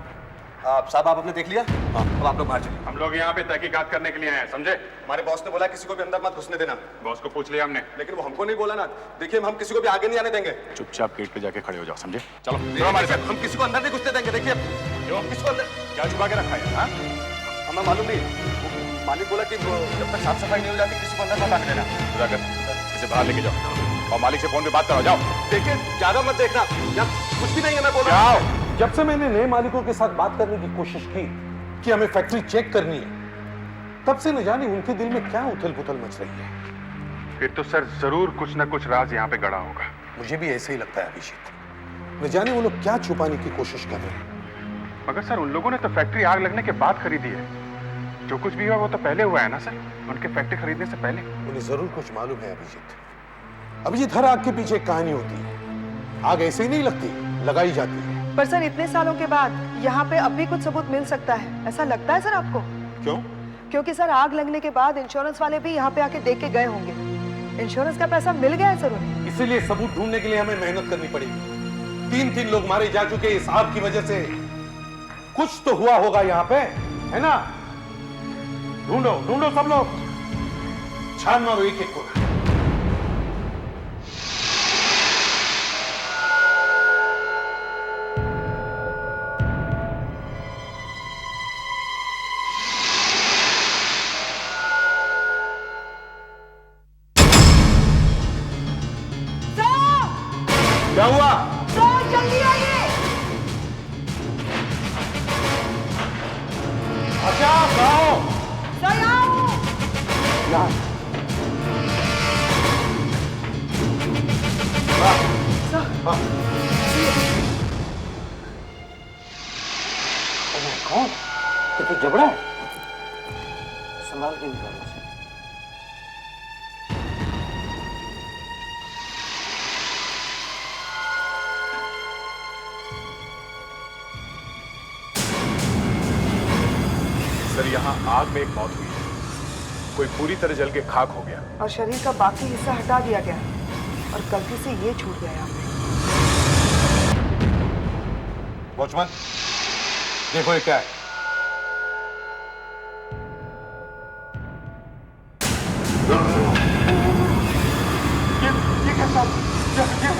साहब, आप आपने देख लिया? हाँ। अब आप लोग बाहर चलिए। हम लोग यहाँ पे तहकीकात करने के लिए आए हैं, समझे? हमारे बॉस ने बोला किसी को भी अंदर मत घुसने देना। बॉस को पूछ लिया हमने, लेकिन वो हमको नहीं बोला ना। देखिए, हम किसी को भी आगे नहीं आने देंगे। चुपचाप गेट पे जाके खड़े हो जाओ, समझे? चलो हमारे साथ। हम किसी को अंदर नहीं घुसने देंगे। देखिए, किसी को अंदर क्या छुपा के रखा है? हमें मालूम नहीं। मालिक बोला कि जब तक साफ सफाई नहीं हो जाती किसी को अंदर मत आने देना। जाकर इसे बाहर लेके जाओ और मालिक से फोन पे बात कराओ। जाओ। देखिए, ज्यादा मत देखना, कुछ भी नहीं है, मैं बोल रहा हूँ। जब से मैंने नए मालिकों के साथ बात करने की कोशिश की कि हमें फैक्ट्री चेक करनी है, तब से न जाने उनके दिल में क्या उथल पुथल मच रही है। फिर तो सर जरूर कुछ न कुछ राज यहाँ पे गड़ा होगा। मुझे भी ऐसे ही लगता है अभिषेक। न जाने वो लोग क्या छुपाने की कोशिश कर रहे हैं। मगर सर, उन लोगों ने तो फैक्ट्री आग लगने के बाद खरीदी है। जो कुछ भी हुआ वो तो पहले हुआ है ना सर, उनके फैक्ट्री खरीदने से पहले। उन्हें जरूर कुछ मालूम है अभिजीत। अभिजीत, हर आग के पीछे एक कहानी होती है। आग ऐसे ही नहीं लगती, लगाई जाती है। पर सर इतने सालों के बाद यहाँ पे अब भी कुछ सबूत मिल सकता है, ऐसा लगता है सर आपको? क्यों? क्योंकि सर आग लगने के बाद इंश्योरेंस वाले भी यहाँ पे आके देख के गए होंगे। इंश्योरेंस का पैसा मिल गया है सर उन्हें। इसीलिए सबूत ढूंढने के लिए हमें मेहनत करनी पड़ेगी। 3 लोग मारे जा चुके इस आग की वजह से। कुछ तो हुआ होगा यहाँ पे, है ना? ढूंढो ढूंढो सब लोग, छान मारो एक एक को। क्या हुआ? जल्दी आइए। अच्छा आओ। सर आओ। कौन? ये तो जबड़ा है। संभाल के निकालो। सर यहाँ आग में एक मौत हुई है, कोई पूरी तरह जल के खाक हो गया और शरीर का बाकी हिस्सा हटा दिया गया और गलती से ये छूट गया यहाँ पे। वॉचमैन, देखो ये क्या है? ये क्या साहब?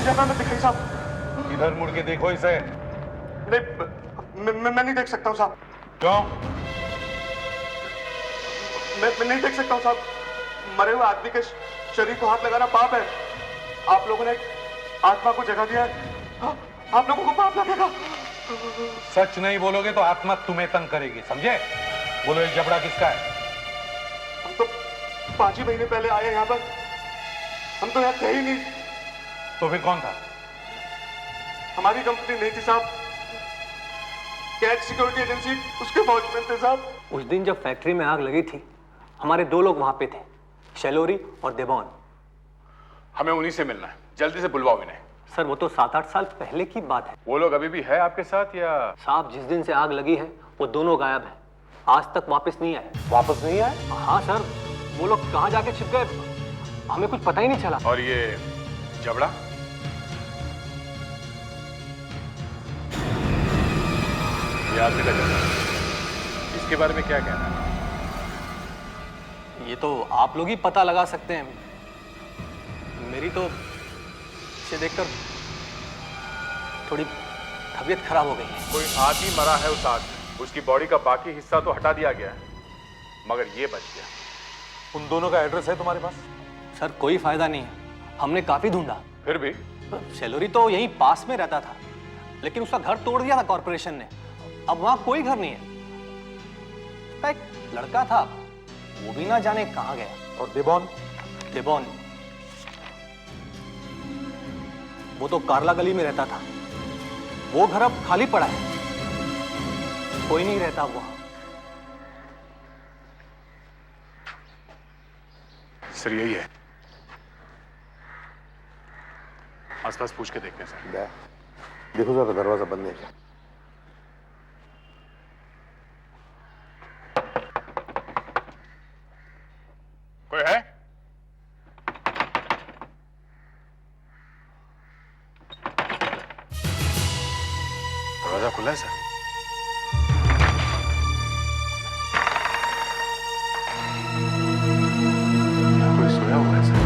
ये मैं दिखाई साहब। इधर मुड़ के देखो इसे। नहीं, मैं नहीं देख सकता हूँ साहब। क्यों? मैं नहीं देख सकता हूँ साहब। मरे हुए आदमी के शरीर को हाथ लगाना पाप है। आप लोगों ने आत्मा को जगा दिया है, आप लोगों को पाप लगेगा। सच नहीं बोलोगे तो आत्मा तुम्हें तंग करेगी, समझे? बोलो ये जबड़ा किसका है? हम तो 5 ही महीने पहले आए यहाँ पर, हम तो यहाँ थे ही नहीं। तो फिर कौन था? हमारी कंपनी नहीं थी साहब, कैट सिक्योरिटी एजेंसी, उसके वॉचमैन थे साहब। उस दिन जब फैक्ट्री में आग लगी थी, हमारे 2 लोग वहां पे थे, शैलोरी और देबॉन। हमें उन्हीं से मिलना है, जल्दी से बुलवाओ इन्हें। सर वो तो 7-8 साल पहले की बात है। वो लोग अभी भी है आपके साथ या? साहब जिस दिन से आग लगी है वो दोनों गायब हैं, आज तक वापस नहीं आए। वापस नहीं आए? हाँ सर, वो लोग कहाँ जाके छिप गए हमें कुछ पता ही नहीं चला। और ये जबड़ा? ये आदमी का जबड़ा, इसके बारे में क्या कहना है? ये तो आप लोग ही पता लगा सकते हैं। मेरी तो इसे देखकर थोड़ी तबीयत खराब हो गई है। कोई आदमी मरा है उस आग में, उसकी बॉडी का बाकी हिस्सा तो हटा दिया गया है, मगर ये बच गया। उन दोनों का एड्रेस है तुम्हारे पास? सर कोई फायदा नहीं है, हमने काफी ढूंढा। फिर भी? शैलोरी तो यहीं पास में रहता था, लेकिन उसका घर तोड़ दिया था कॉर्पोरेशन ने, अब वहां कोई घर नहीं है। उसका एक लड़का था, वो भी ना जाने कहां गया। और देबॉन? देबॉन वो तो कार्ला गली में रहता था, वो घर अब खाली पड़ा है, कोई नहीं रहता वहां। सर यही है, आसपास पूछ के देखते हैं सर। देखो जरा दरवाजा बंद है क्या? कोई है? दरवाजा खुला है सर। यहाँ कोई सोया हुआ है सर।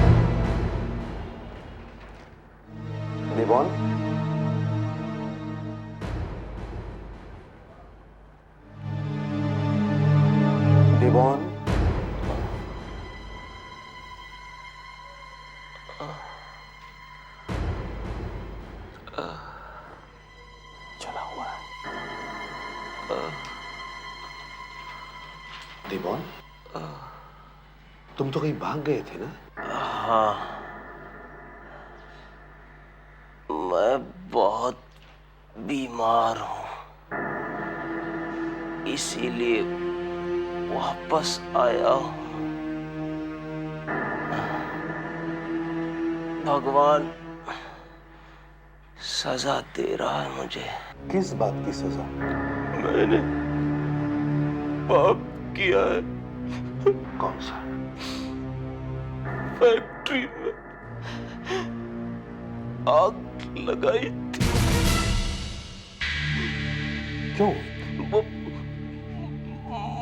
देबॉन? देबॉन? चला हुआ है। देबॉन? तुम तो कहीं भाग गए थे ना? हाँ, मैं बहुत बीमार हूं, इसीलिए वापस आया हूं। भगवान सजा दे रहा है मुझे। किस बात की सजा? मैंने पाप किया है। कौन सा? फैक्ट्री में आग लगाई थी। क्यों? वो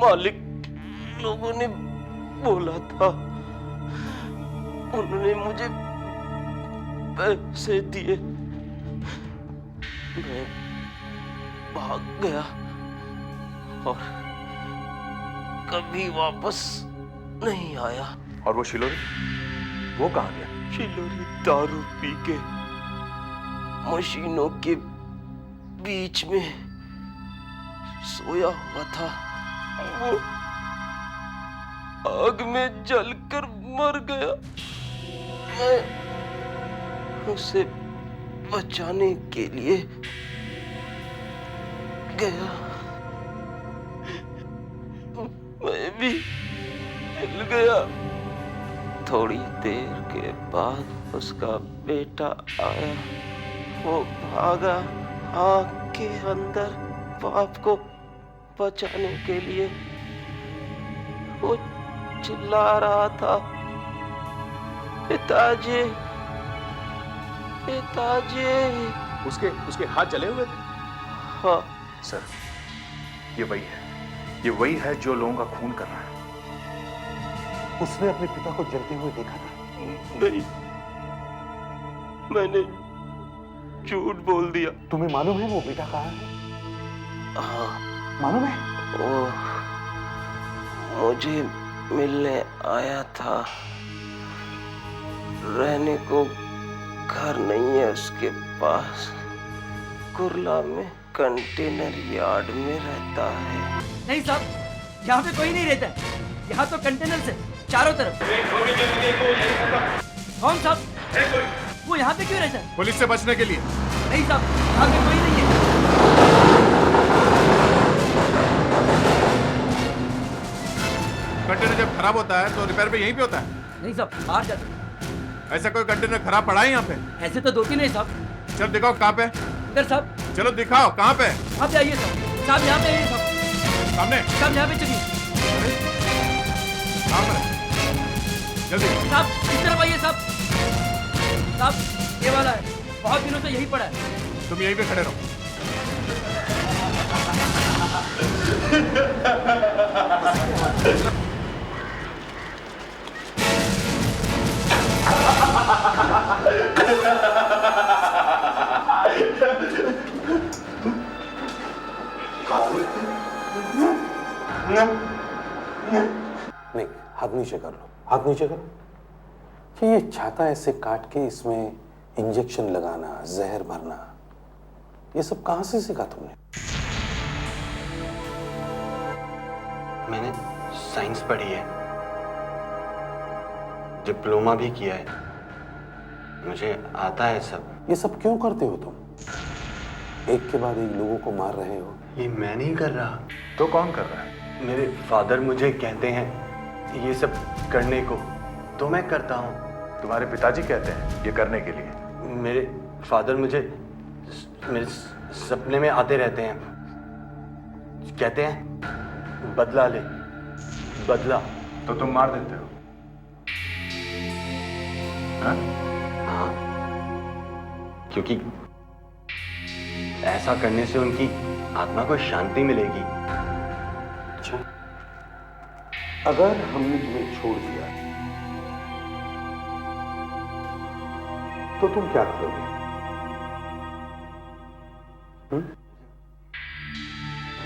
मालिक लोगों ने बोला था, उन्होंने मुझे पैसे दिए, मैं भाग गया और कभी वापस नहीं आया। और वो शिलोरी, वो कहाँ गया? शिलोरी दारू पी के मशीनों के बीच में सोया हुआ था। वो आग में जलकर मर गया। मैं उसे बचाने के लिए गया, मैं भी हिल गया। थोड़ी देर के बाद उसका बेटा आया, वो भागा आग के अंदर बाप को बचाने के लिए। वो चिल्ला रहा था, पिताजी पिताजी। उसके हाथ जले हुए थे? हाँ सर, ये वही है जो लोगों का खून कर रहा है। उसने अपने पिता को जलते हुए देखा था? नहीं, मैंने झूठ बोल दिया। तुम्हें मालूम है वो बेटा कहाँ है? हाँ मालूम है? वो मुझे मिलने आया था। रहने को घर नहीं है उसके पास। कुर्ला में कंटेनर यार्ड में रहता है। नहीं साहब, यहाँ पे कोई नहीं रहता है। यहाँ तो कंटेनर से चारों तरफ। कौन साहब? वो यहाँ पे क्यों रहता है? पुलिस से बचने के लिए। नहीं साहब, यहाँ पे कोई नहीं है। कंटेनर जब खराब होता है तो रिपेयर भी यहीं पे होता है? नहीं साहब, बाहर जाते। ऐसा कोई कंटेनर खराब पड़ा है यहाँ पे? ऐसे तो 2-3 है साहब। चल दिखाओ कहाँ पे? इधर साहब। चलो दिखाओ कहाँ पे? यहाँ पे आइए साहब। साहब यहाँ पे आइए साहब। सामने? साहब यहाँ पे चलिए। कहाँ पर? जल्दी। साहब इस तरफ आइए साहब। साहब ये वाला है, बहुत दिनों से यही पड़ा है। तुम यहीं पे खड़े रहो। नहीं, हाथ नीचे कर लो, हाथ नीचे करो। कि ये छाता ऐसे काट के इसमें इंजेक्शन लगाना, जहर भरना, ये सब कहां से सीखा तुमने? मैंने साइंस पढ़ी है, डिप्लोमा भी किया है, मुझे आता है सब। ये सब क्यों करते हो तुम? एक के बाद एक लोगों को मार रहे हो। ये मैं नहीं कर रहा। तो कौन कर रहा है? मेरे फादर मुझे कहते हैं ये सब करने को, तो मैं करता हूँ। तुम्हारे पिताजी कहते हैं ये करने के लिए? मेरे फादर मुझे मेरे सपने में आते रहते हैं, कहते हैं बदला ले, बदला। तो तुम मार देते हो? हाँ, क्योंकि ऐसा करने से उनकी आत्मा को शांति मिलेगी। अच्छा, अगर हमने तुम्हें छोड़ दिया तो तुम क्या करोगे?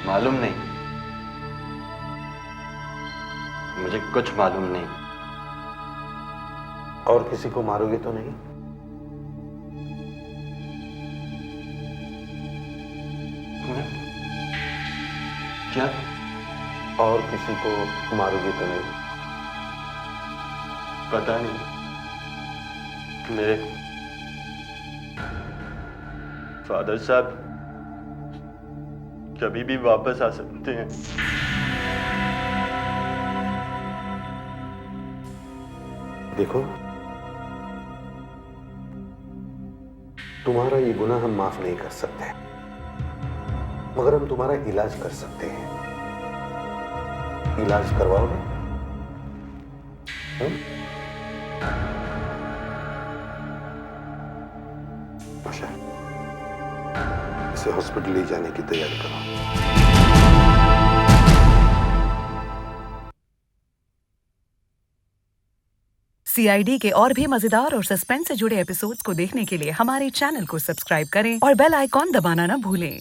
मालूम नहीं, मुझे कुछ मालूम नहीं। और किसी को मारोगे तो नहीं? क्या? और किसी को मारोगे तो नहीं? पता नहीं। मेरे फादर साहब कभी भी वापस आ सकते हैं। देखो, तुम्हारा ये गुनाह हम माफ नहीं कर सकते, मगर हम तुम्हारा इलाज कर सकते हैं। इलाज करवाओगे? आशा, इसे हॉस्पिटल ले जाने की तैयारी करो। CID के और भी मजेदार और सस्पेंस से जुड़े एपिसोड्स को देखने के लिए हमारे चैनल को सब्सक्राइब करें और बेल आइकॉन दबाना ना भूलें।